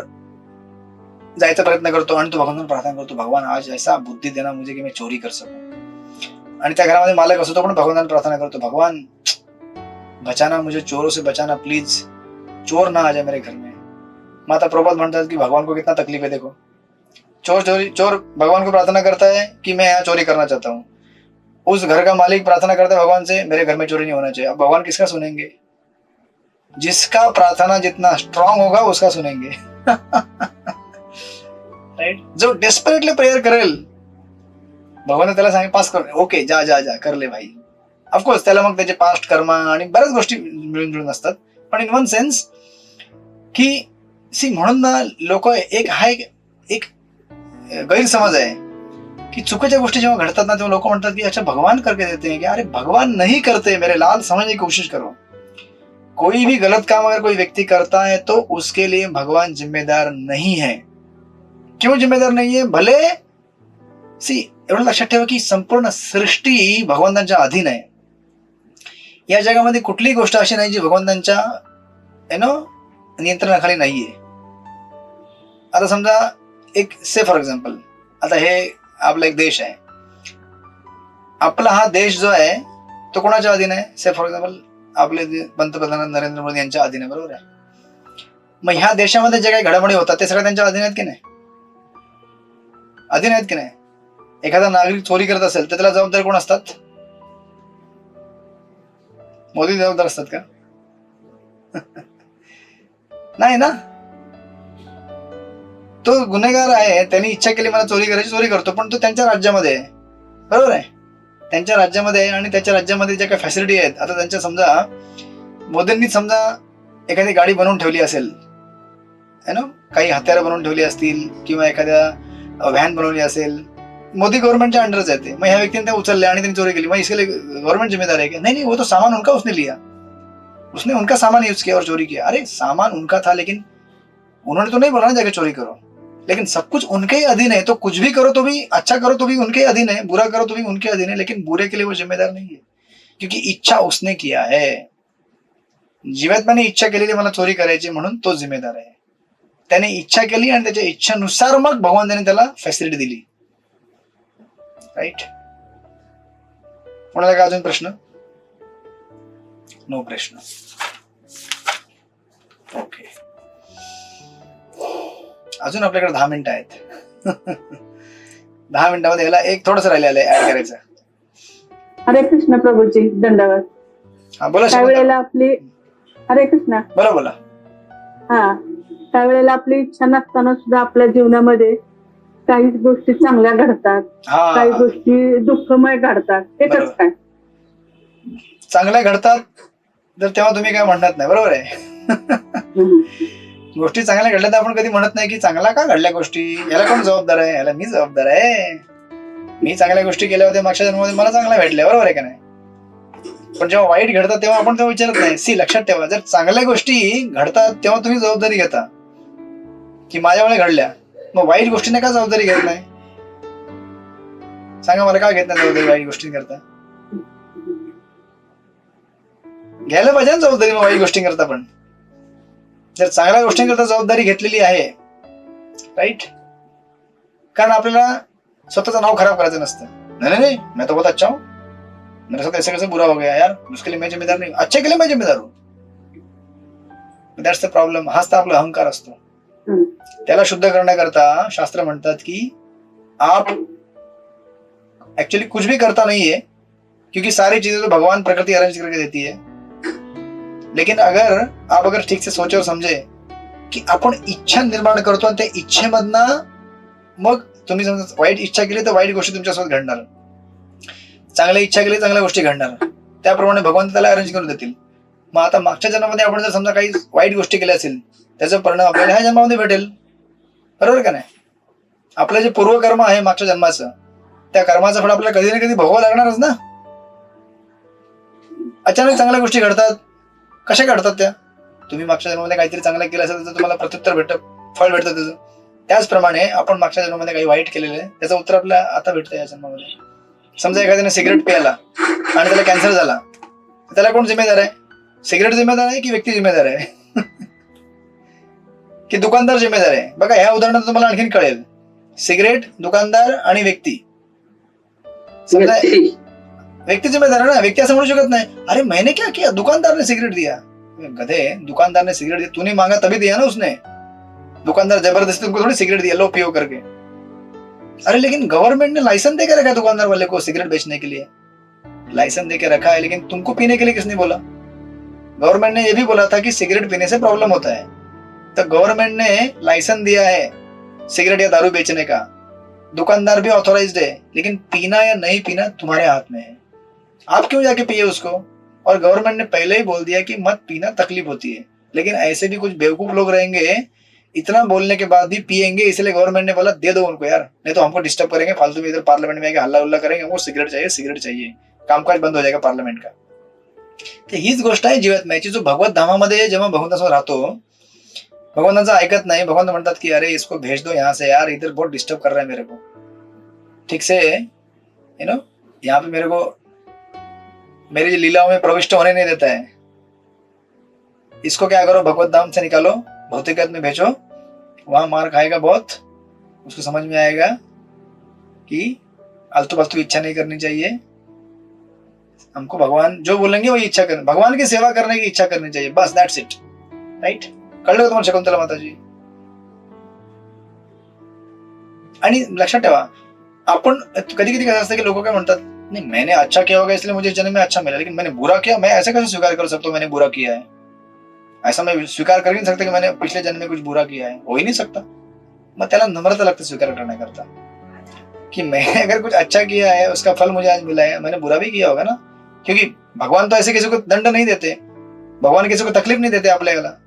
जायचा प्रयत्न करतो आणि तो भगवान प्रार्थना करतो, भगवान आज ऐसा बुद्धी देना मुझे की मैं चोरी कर सकूं. आणि त्या घरामध्ये मालक असतो, तो पण भगवान प्रार्थना करतो, भगवान बचाना मुझे चोरों से, बचाना प्लीज, चोर ना आ जाए मेरे घर में. माता प्रभुपाद म्हणतात की भगवान को कितना तकलीफ है. देखो चोर भगवान को प्रार्थना करता है कि मैं यहाँ चोरी करना चाहता हूँ. उस घर का मालिक प्रार्थना करता है भगवान से, मेरे घर में चोरी नहीं होना चाहिए. अब भगवान किसका सुनेंगे? जिसका प्रार्थना जितना स्ट्रांग होगा उसका सुनेंगे. राइट. जो डेस्परेटली प्रेयर करेल, भगवान त्याला सांगे पास कर, ओके जा जा जा कर ले भाई. ऑफकोर्स त्याला मग त्याचे पास्ट कर्म आणि बऱ्याच गोष्टी मिळून जुळून असतात, पण इन वन सेन्स की म्हणून ना लोक एक गैरसमज आहे की चुकीच्या गोष्टी जेव्हा घडतात ना तेव्हा लोक म्हणतात की अच्छा भगवान करके देते हैं. की अरे भगवान नहीं करते, मेरे लाल समझने की कोशिश करो. कोई भी गलत काम अगर कोई व्यक्ति करता है तो उसके लिए भगवान जिम्मेदार नहीं है. क्यों जिम्मेदार नहीं है? भले एवढं लक्षात ठेवा की संपूर्ण सृष्टी भगवंतांच्या अधीन आहे. या जगामध्ये कुठलीही गोष्ट अशी नाही जी भगवंतांच्या नियंत्रणाखाली नाहीये. आता समजा एक फॉर एक्झाम्पल, आता हे आपला एक देश आहे. आपला हा देश जो आहे तो कोणाच्या अधीन आहे? फॉर एक्झाम्पल आपले पंतप्रधान नरेंद्र मोदी यांच्या अधीन आहे, बरोबर आहे. मग ह्या देशामध्ये जे काही घडामोडी होतात ते सगळं त्यांच्या अधीन आहेत की नाही? अधीन आहेत की नाही? एखादा नागरिक चोरी करत असेल तर त्याला जबाबदार कोण असतात? मोदी जबाबदार असतात का? नाही ना. तो गुन्हेगार आहे, त्यांनी इच्छा केली मला चोरी करायची, चोरी करतो, पण तो त्यांच्या राज्यामध्ये आहे, बरोबर आहे. त्यांच्या राज्यामध्ये आणि त्याच्या राज्यामध्ये ज्या काही फॅसिलिटी आहेत, आता त्यांच्या समजा मोदींनी समजा एखादी गाडी बनवून ठेवली असेल, काही हत्यारं बनवून ठेवली असतील किंवा एखाद्या व्हॅन बनवली असेल, मोदी गवर्नमेंटच्या अंडरच येते. मग ह्या व्यक्तीने त्या उचलल्या आणि त्यांनी चोरी केली, मग इसके लिए गवर्नमेंट जिम्मेदार है क्या? नहीं, वो तो सामान उनका उसने लिया, उसने उनका सामान यूज किया और चोरी किया. अरे सामान उनका था, लेकिन उन्होंने तो नहीं बोला ना जाके चोरी करो, लेकिन सब कुछ उनके ही अधीन है. तो कुछ भी करो तो भी, अच्छा करो तो भी उनके ही अधीन है, बुरा करो तो भी उनके अधीन है, लेकिन बुरे के लिए वो जिम्मेदार नहीं है, क्योंकि इच्छा उसने किया है. जीवात्म्याने इच्छा केलेली मला चोरी करायची म्हणून तो जिम्मेदार आहे. त्याने इच्छा केली आणि त्याच्या इच्छेनुसार मग भगवान त्याने त्याला फॅसिलिटी दिली. राईट. कोणाला काय अजून प्रश्न? नो प्रश्न. ओके, अजून आपल्याकडे 10 मिनिटं आहेत. 10 मिनिटांमध्ये याला एक थोडस राहिलेलं आहे ऍड करायचं. हरे कृष्ण प्रभूजी, दंडवत. हा बोला. त्यावेळेला आपली हरे कृष्ण. बोला बोला. हा, त्यावेळेला आपली इच्छा नसताना सुद्धा आपल्या जीवनामध्ये काही गोष्टी चांगल्या घडतात, काही गोष्टी दुःखमय घडतात. ते कसं काय? चांगल्या घडतात तर तेव्हा तुम्ही काय म्हणत नाही, बरोबर आहे. गोष्टी चांगल्या घडल्या तर आपण कधी म्हणत नाही की चांगला का घडल्या गोष्टी, याला कोण जबाबदार आहे? याला मी जबाबदार आहे. मी चांगल्या गोष्टी केल्या होत्या मागच्या जन्मामध्ये, मला चांगल्या भेटल्या, बरोबर आहे का नाही? पण जेव्हा वाईट घडतात तेव्हा आपण तेव्हा विचारत नाही. लक्षात ठेवा, जर चांगल्या गोष्टी घडतात तेव्हा तुम्ही जबाबदारी घेता की माझ्यामुळे घडल्या. मग वाईट गोष्टीने का जबाबदारी घेत नाही? सांगा मला, का घेत नाही जबाबदारी वाईट गोष्टी करता? घ्यायला पाहिजे ना जबाबदारी मग वाईट गोष्टी करता. पण जर चांगल्या गोष्टींकरता जबाबदारी घेतलेली आहे, राईट, कारण आपल्याला स्वतःचं नाव खराब करायचं नसतं. नहीं नहीं, मैं तो बहुत अच्छा हूं, मेरे साथ ऐसे कैसे बुरा हो गया यार, उसके लिए मैं जिम्मेदार नहीं, अच्छे के लिए मैं जिम्मेदार हूं. That's the problem. हाच तर आपला अहंकार असतो. त्याला शुद्ध करण्याकरता शास्त्र म्हणतात की आप एक्चुअली कुछ भी करता नहीं है, क्योंकि सारी चीजें तो भगवान प्रकृति अरेंज करके देती है. लेकिन अगर ठीक से सोचे और समझे की आपण इच्छा निर्माण करतो आणि त्या इच्छेमधनं मग तुम्ही समजा वाईट इच्छा केली तर वाईट गोष्टी तुमच्यासोबत घडणार, चांगल्या इच्छा केली चांगल्या गोष्टी घडणार. त्याप्रमाणे भगवान त्याला अरेंज करून देतील. मग आता मागच्या जन्मामध्ये आपण जर समजा काही वाईट गोष्टी केल्या असेल त्याचा परिणाम आपल्याला ह्या जन्मामध्ये भेटेल, बरोबर का नाही? आपलं जे पूर्वकर्म आहे मागच्या जन्माचं, त्या कर्माचं फळ आपल्याला कधी ना कधी भोगावं लागणारच ना. अचानक चांगल्या गोष्टी घडतात, कशा घडतात त्या? तुम्ही मागच्या जन्मामध्ये काहीतरी चांगलं केलं असेल तर तुम्हाला प्रत्युत्तर भेटतं, फळ भेटतं त्याचं. त्याचप्रमाणे आपण मागच्या जन्मामध्ये काही वाईट केलेलं आहे त्याचं उत्तर आपल्याला आता भेटतं या जन्मामध्ये. समजा एखाद्याने सिगरेट प्यायला आणि त्याला कॅन्सर झाला, त्याला कोण जिम्मेदार आहे? सिगरेट जिम्मेदार आहे की व्यक्ती जिम्मेदार आहे? की दुकानदार जिम्मेदार आहे? बघा, ह्या उदाहरणात तुम्हाला आणखीन कळेल. सिगरेट, दुकानदार आणि व्यक्ती. समजा व्यक्ती जिम्मेदार है ना. व्यक्ती असं म्हणू शकत नाही अरे मैंने क्या किया, दुकानदार ने सिगरेट दिया. गधे, दुकानदार ने सिगरेट दिया, तूने मांगा तभी दिया ना उसने. दुकानदार जबरदस्ती तुमको थोड़ी सिगरेट दिया, लो पियो करके. अरे लेकिन गवर्नमेंट ने लाइसेंस दे के रखा है दुकानदार वाले को सिगरेट बेचने के लिए, लाइसेंस दे के रखा है, लेकिन तुमको पीने के लिए किसने बोला? गवर्नमेंट ने ये भी बोला था कि सिगरेट पीने से प्रॉब्लम होता है, तो गवर्नमेंट ने लाइसेंस दिया है सिगरेट या दारू बेचने का, दुकानदार भी ऑथोराइज्ड है, लेकिन पीना या नहीं पीना तुम्हारे हाथ में है। आप क्यों जाके पिए उसको? और गवर्नमेंट ने पहले ही बोल दिया कि मत पीना, तकलीफ होती है। लेकिन ऐसे भी कुछ बेवकूफ लोग रहेंगे, इतना बोलने के बाद भी पिएंगे, इसलिए गवर्नमेंट ने बोला दे दो उनको यार, नहीं तो हमको डिस्टर्ब करेंगे फालतू में, इधर पार्लियामेंट में आके हल्ला उल्ला करेंगे, हमको सिगरेट चाहिए सिगरेट चाहिए, कामकाज बंद हो जाएगा पार्लियामेंट का। तर हीच गोष्ट आहे जीवात्म्याची, जो भगवत धामामध्ये जेव्हा भगवंतासोबत राहतो, भगवंताचं ऐकत नाही, भगवंत म्हणतात की अरे इसको भेज दो यहाँ से यार, इधर बहुत डिस्टर्ब कर रहा है मेरे को, ठीक से यू नो यहाँ पे मेरे को मेरी लीलाओं में प्रविष्ट होने नहीं देता है, इसको क्या करो भगवत धाम से निकालो, भौतिकत में भेजो, वहां मार खाएगा बहुत, उसको समझ में आएगा कि आलतू फालतू इच्छा नहीं करनी चाहिए, हमको भगवान जो बोलेंगे वही इच्छा करनी, भगवान की सेवा करने की इच्छा करनी चाहिए, बस दैट्स इट, राइट? कळलं का तुम्हाला शकुंतला माताजी? आणि लक्षात ठेवा, आपण कधी कधी कसं असतं की लोक काय म्हणतात, नहीं मैंने अच्छा किया होगा इसलिए मुझे जन्म में अच्छा मिला, लेकिन मैंने बुरा किया, मैं ऐसे कैसे स्वीकार कर सकता हूँ मैंने बुरा किया है? ऐसा मैं स्वीकार कर ही नहीं सकता कि मैंने पिछले जन्म में कुछ बुरा किया है, हो ही नहीं सकता। मग त्याला नम्रता लगते स्वीकार करने करता कि मैंने अगर कुछ अच्छा किया है उसका फल मुझे आज मिला है, मैंने बुरा भी किया होगा ना, क्योंकि भगवान तो ऐसे किसी को दंड नहीं देते, भगवान किसी को तकलीफ नहीं देते आपल्याला।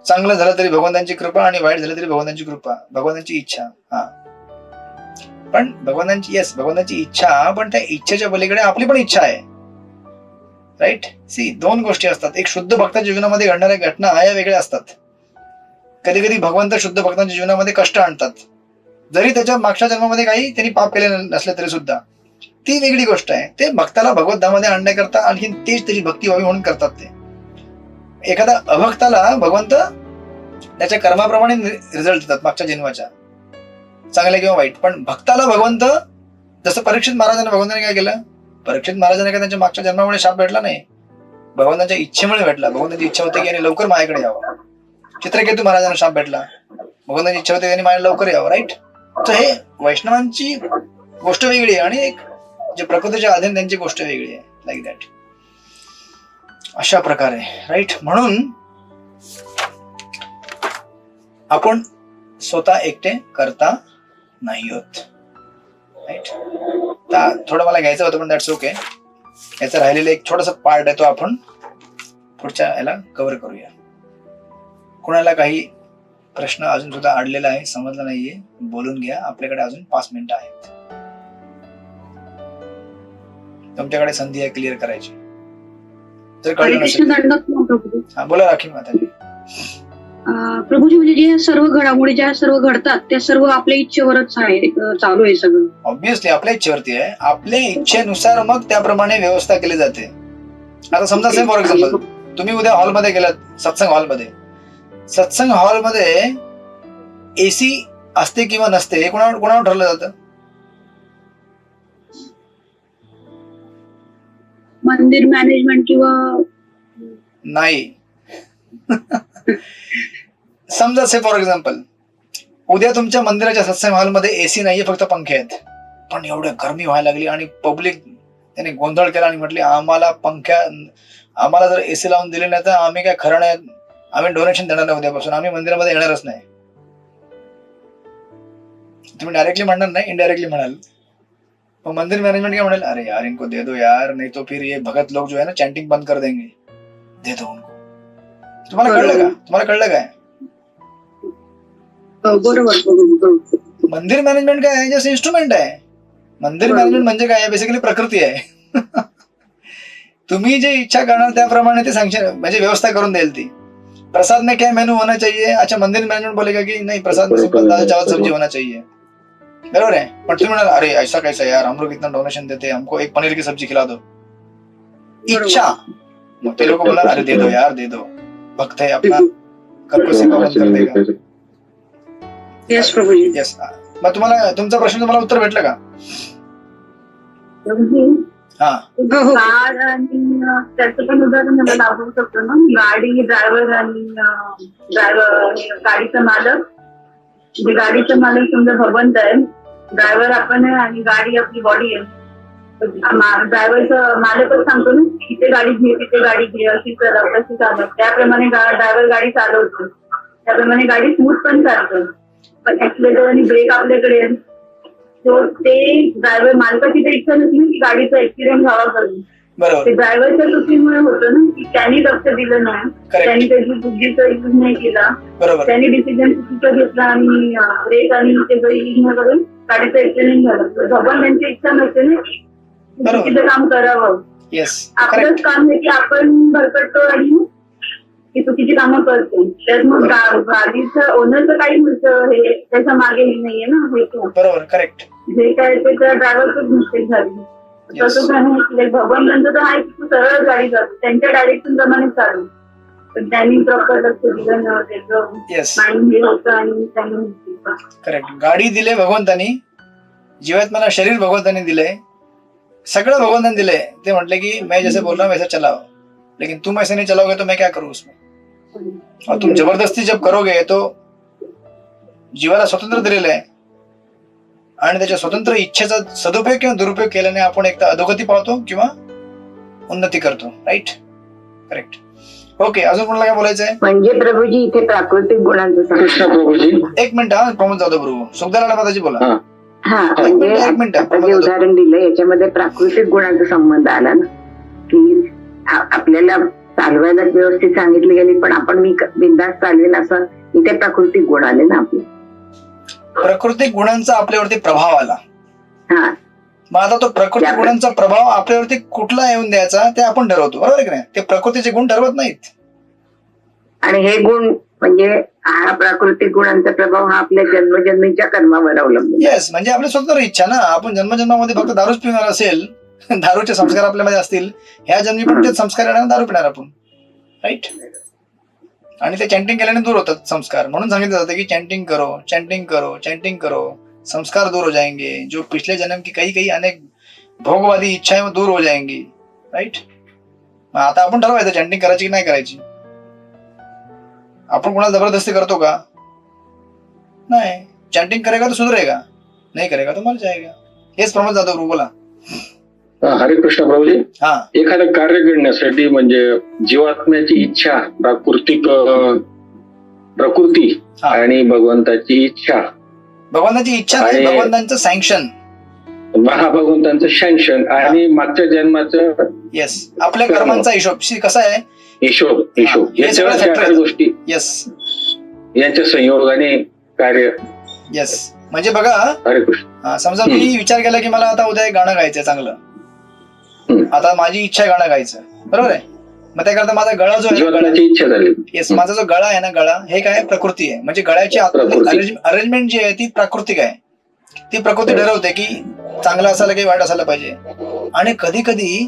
चांगलं झालं तरी भगवंतांची कृपा आणि वाईट झालं तरी भगवंतांची कृपा, भगवंतांची इच्छा, हा पण भगवंतांची भगवंतांची इच्छा, पण त्या इच्छेच्या पलीकडे आपली पण इच्छा आहे, राईट? सी दोन गोष्टी असतात, एक शुद्ध भक्ताच्या जीवनामध्ये घडणाऱ्या घटना या वेगळ्या असतात, कधी कधी भगवंत शुद्ध भक्तांच्या जीवनामध्ये कष्ट आणतात, जरी त्याच्या मागच्या जन्मामध्ये काही त्यांनी पाप केले नसले तरी सुद्धा, ती वेगळी गोष्ट आहे, ते भक्ताला भगवत धामामध्ये आणण्याकरता आणखी तेच त्याची भक्ती व्हावी म्हणून करतात ते। एखादा अभक्ताला भगवंत त्याच्या कर्माप्रमाणे रिझल्ट देतात मागच्या जन्माच्या, चांगले किंवा वाईट, पण भक्ताला भगवंत, जसं परीक्षित महाराजांना भगवंताने काय केलं, परीक्षित महाराजांना काय त्यांच्या मागच्या जन्मामुळे शाप भेटला नाही, भगवंताच्या इच्छेमुळे भेटला, भगवंताची इच्छा होती की यांनी लवकर माझ्याकडे यावं। चित्रकेतू महाराजांना शाप भेटला, भगवंताची इच्छा होती त्यांनी माझ्या लवकर यावं, राईट? तर हे वैष्णवांची गोष्ट वेगळी आहे आणि एक जे प्रकृतीच्या अधीन त्यांची गोष्ट वेगळी आहे, लाईक दॅट, अशा प्रकारे, राईट? म्हणून आपण स्वतः एकटे करता नाही होत, राईट? थोडं मला घ्यायचं होतं पण दॅट्स ओके, याचं राहिलेलं एक छोटस पार्ट आहे तो आपण पुढच्या याला कव्हर करूया। कोणाला काही प्रश्न अजून सुद्धा अडलेला आहे, समजला नाहीये, बोलून घ्या, आपल्याकडे अजून 5 मिनिटं आहेत, तुमच्याकडे संधी आहे क्लिअर करायची, जर कळलं नसेल। हा बोला राखी माताजी। प्रभूजी, म्हणजे जे सर्व घडामोडी ज्या सर्व घडतात त्या सर्व आपल्या इच्छेवरच आहे, चालू आहे सगळं? ऑब्विसली आपल्या इच्छेवरती आहे, आपल्या इच्छेनुसार मग त्याप्रमाणे व्यवस्था केली जाते। आता समजा फॉर एक्झाम्पल तुम्ही उद्या हॉलमध्ये गेलात, सत्संग हॉलमध्ये एसी असते किंवा नसते हे कोणावर ठरलं जातं? मंदिर मॅनेजमेंट किंवा नाही। समजा फॉर एक्झाम्पल उद्या तुमच्या मंदिराच्या सत्संग हॉलमध्ये एसी नाहीये, फक्त पंखे आहेत, पण एवढ्या गरमी व्हायला लागली आणि पब्लिक त्याने गोंधळ केला आणि म्हटले आम्हाला जर एसी लावून दिले नाही तर आम्ही काय खरं नाही, आम्ही डोनेशन देणार नाही, उद्यापासून आम्ही मंदिरामध्ये येणारच नाही। तुम्ही डायरेक्टली म्हणणार नाही, इनडायरेक्टली म्हणाल, पण मंदिर मॅनेजमेंट काय म्हणाल, अरे यार इनको दे दो यार, नहीं तो फिर ये भगत लोग जो है ना चैंटिंग बंद कर देंगे, दे दो उनको। तुम्हाला कळलं काय? बरोबर। मंदिर मॅनेजमेंट काय आहे? जस्ट इन्स्ट्रुमेंट आहे। मंदिर मॅनेजमेंट म्हणजे काय आहे? बेसिकली प्रकृती आहे। तुम्ही जे इच्छा करणार त्याप्रमाणे ते सँक्शन म्हणजे व्यवस्था करून देईल ती। प्रसाद में क्या मेनू होना चाहिए, अच्छा मंदिर मैनेजमेंट बोलेगा कि नहीं प्रसाद में सिंपल दाल चावल सब्जी होना चाहिए, बराबर है? पर तुम बोला अरे ऐसा कैसा यार, हम लोग इतना डोनेशन देते हैं, हमको एक पनीर की सब्जी खिला दो, इच्छा, मग ते लोक बोलणार अरे दे दो यार दे दो, भक्त है अपना, कब को सेवा बंद कर देगा। यस प्रभूजी। यस, मग तुम्हाला तुमचा प्रश्न तुम्हाला उत्तर भेटलं का? हा, कार आणि त्याचं पण उदाहरण मला दाखवू शकतो ना, गाडी ड्रायव्हर आणि गाडीचा मालक, म्हणजे गाडीचा मालक समजा भगवंत आहे, ड्रायव्हर आपण आहे आणि गाडी आपली बॉडी आहे, ड्रायव्हरचं मालकच सांगतो ना, इथे गाडी घे तिथे गाडी घे, अशी चालव तशी चालव, त्याप्रमाणे ड्रायव्हर गाडी चालवतो, त्याप्रमाणे गाडी स्मूथ पण चालतो. पण ऍक्सिलेटर आणि ब्रेक आपल्याकडे आहे. तो ते ड्रायव्हर मालकाची तर इच्छा नसली की गाडीचा ऍक्सिडेंट व्हावा करून, बरोबर ते ड्रायव्हरच्या चुकीमुळे होतं ना, की त्यांनी लक्ष दिलं नाही, त्यांनी त्याची बुद्धीचा यूज नाही केला, बरोबर त्यांनी डिसिजन चुकीचा घेतला आणि ब्रेक आणि त्याचा यूज न करून गाडीचा ऍक्सिडेंट झाला. भगवान त्यांची इच्छा नसते ना की चुकीचं काम करावं. येस आपलंच करेक्ट काम आहे की आपण भरकटतो आणि ती चुकीची कामं करतो. त्यात मग गाडीचं ओनरचं काही नसतं, हे त्याच्या मागे हे नाहीये ना, हे काय. बरोबर करेक्ट जे काय ते त्या ड्रायव्हरच मिस्टेक झाली. तसंच आहे, भगवंतांचं तर आहे की तू सरळ गाडी चालव, त्यांच्या डायरेक्शन प्रमाणे चालू, पण त्यांनी प्रॉपर लक्ष दिलं न त्याचं येस माइंड हे होतं आणि त्यांनी करेक्ट. गाडी दिले भगवंतानी, जीवात मला शरीर भगवंतानी दिलंय, सगळं भगवंतानी दिलंय. ते म्हटले की मैं जैसे बोल रहा हूं वैसे चलाओ, लेकिन तुम ऐसे नहीं चलाओगे तो मैं क्या करूं उसमें. और तुम जबरदस्ती जब करोगे तो जीवाला स्वतंत्र दिलेलं आहे आणि त्याच्या स्वतंत्र इच्छेचा सदुपयोग किंवा दुरुपयोग केल्याने आपण एक तर अधोगती पावतो किंवा उन्नती करतो. Right correct. ओके, अजून कोणाला काय बोलायचं आहे? म्हणजे प्रभूजी इथे प्राकृतिक गुणांचं कृष्ण प्रभूजी. एक मिनिट हा, प्रमोद जाधव प्रभू, सुखदाला माताजी बोला. हा. हा एक म्हणजे मिनिट आपण जे उदाहरण दिलं याच्यामध्ये प्राकृतिक गुणांचा संबंध आला ना, की आपल्याला चालवायला व्यवस्थित सांगितली गेली पण आपण मी बिंदास चालवेन असं, इथे प्राकृतिक गुण आले ना आपले. प्राकृतिक गुणांचा आपल्यावरती प्रभाव आला. हा मग आता तो प्राकृतिक गुणांचा प्रभाव आपल्यावरती कुठला येऊन द्यायचा ते आपण ठरवतो, बरोबर आहे की नाही? ते प्रकृतीचे गुण ठरवत नाहीत. आणि हे गुण म्हणजे हा प्राकृतिक गुणांचा प्रभाव हा आपल्या जन्मजन्मीच्या कर्मावर अवलंबून. येस, म्हणजे आपली स्वतंत्र इच्छा ना. आपण जन्मजन्मामध्ये फक्त दारूच पिणार असेल, दारूचे संस्कार आपल्यामध्ये असतील, ह्या जन्मी पण तेच संस्कार येणार, दारू पिणार आपण. राईट. आणि ते चॅन्टिंग केल्याने दूर होतात संस्कार. म्हणून सांगितलं जातं की चॅन्टिंग करो, चॅन्टिंग करो, चॅन्टिंग करो, संस्कार दूर हो जाएंगे, जो पिछले जन्म की कई अनेक भोगवादी इच्छाएं वो दूर हो जाएंगी. राईट. मग आता आपण ठरवायचं चॅन्टिंग करायची की नाही करायची. आपण कोणाला जबरदस्ती करतो का? नाही. चॅन्टिंग करेगा तो सुधरेगा, नहीं करेगा तो मर जाएगा. हेच प्रमोद जाधव प्रभू बोला. हरे कृष्ण प्रभूजी. हा, एखादं कार्य घडण्यासाठी म्हणजे जीवात्म्याची इच्छा, प्रकृती हा. आणि भगवंताची इच्छा, भगवंताची इच्छा नाही, आणि- भगवंतांचं सँक्शन. महाभगवंतांचं शासन आणि मागच्या जन्माचं येस, आपल्या कर्मांचा हिशोब कसा आहे. हिशोब हे या सगळं सगळ्या factor चार गोष्टी येस यांच्या संयोगाने कार्य. येस, म्हणजे बघा, हरे कृष्ण. समजा मी विचार केला की मला आता उद्या एक गाणं गायचंय चांगलं. आता माझी इच्छा आहे गाणं गायचं, बरोबर आहे. मग त्याकरता माझा गळा जो आहे, जीवात्म्याची इच्छा झाली. येस, माझा जो गळा आहे ना, गळा हे काय प्रकृती आहे. म्हणजे गळ्याची प्रकृती. अरेंजमेंट जी आहे ती प्राकृतिक आहे. ती प्रकृती ठरवते की चांगलं असायला की वाईट असायला पाहिजे. आणि कधी कधी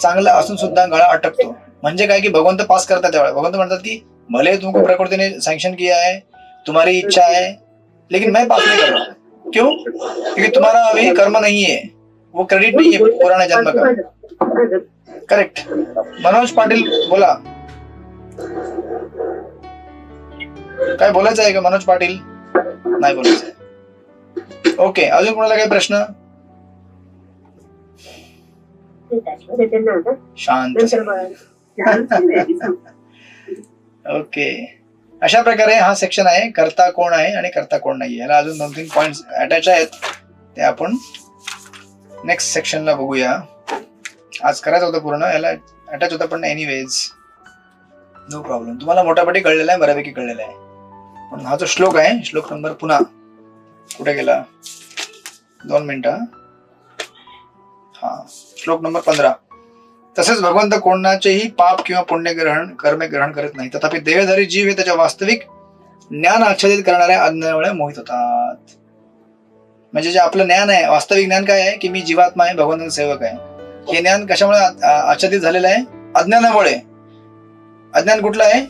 चांगला असून सुद्धा गळा अटकतो. म्हणजे काय की भगवंत पास करतात त्यावेळेला. भगवंत म्हणतात की भले तुमको प्रकृति ने सैंक्शन किया है, तुम्हारी इच्छा है, लेकिन मैं पास नहीं कर रहा. क्यों? क्योंकि तुम्हारा अभी कर्म नहीं है, वो क्रेडिट नहीं है पुराने जन्म का. करेक्ट. मनोज पाटील बोला, काय बोलायचं आहे का मनोज पाटील? नाही बोलायचं. ओके, अजून कोणाला काही प्रश्न? शांत. ओके, अशा प्रकारे हा सेक्शन आहे, कर्ता कोण आहे आणि कर्ता कोण नाही. याला अजून 2-3 पॉइंट्स अटॅच आहेत, ते आपण नेक्स्ट सेक्शनला बघूया. आज करायचं होतं पूर्ण, याला अटॅच होतं पण एनिवेज नो प्रॉब्लेम. तुम्हाला मोठापटी कळलेला आहे, बऱ्यापैकी कळलेला आहे. पण हा जो श्लोक आहे, श्लोक नंबर पुन्हा कुठे गेला, 2 मिनिटं. हा, श्लोक नंबर 15. तसेच भगवंत कोणाचेही पाप किंवा पुण्य कर्मे ग्रहण करत नाही, तथापि देहधारी जीव हे त्याच्या वास्तविक ज्ञान आच्छादित करणाऱ्या अज्ञानामुळे मोहित होतात. म्हणजे जे आपलं ज्ञान आहे, वास्तविक ज्ञान काय आहे की मी जीवात्मा आहे, भगवंताचा सेवक आहे. हे ज्ञान कशामुळे आच्छादित झालेलं आहे? अज्ञानामुळे. अज्ञान कुठलं आहे?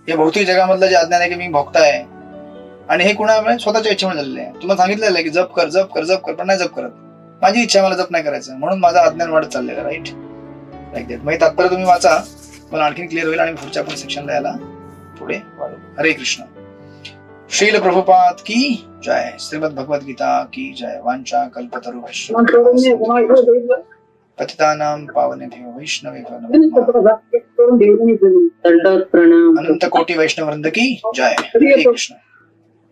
हे भौतिक जगामधलं जे अज्ञान आहे की मी भोगता आहे. आणि हे कुणामुळे? स्वतःच्या इच्छेमुळे झालेलं आहे. तुम्हाला सांगितलेलं आहे की जप कर जप कर जप कर, पण नाही जप करत. माझी इच्छा, मला जप नाही करायचं, म्हणून माझा अज्ञान वाढत चाललेलं. राईट. मग तात्पर्य तुम्ही वाचा, मला आणखी क्लिअर होईल आणि पुढच्या आपण सेक्शनला याला पुढे वाढू. हरे कृष्ण. श्रील प्रभुपाद की जय. श्रीमद भगवद गीता की जय. वांछा कल्पतरुभ्यश्च पतितानां पावनेभ्यो वैष्णवेभ्यो नमो नमः। दंडवत प्रणाम. अनंत कोटि वैष्णव वृंद की जय। हरे कृष्ण।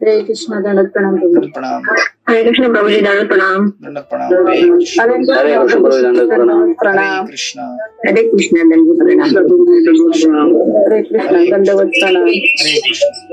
हरे कृष्ण. दंडवत प्रणाम. दंड प्रणाम। हरे कृष्ण प्रभुजी. दंडवत प्रणाम. दंड प्रणाम। हरे कृष्ण। हरे कृष्ण प्रभू. दंडवत प्रणाम. हरे कृष्ण। हरे कृष्ण. दंडवत प्रणाम. हरे कृष्ण. दंडवत प्रणाम. हरे कृष्ण।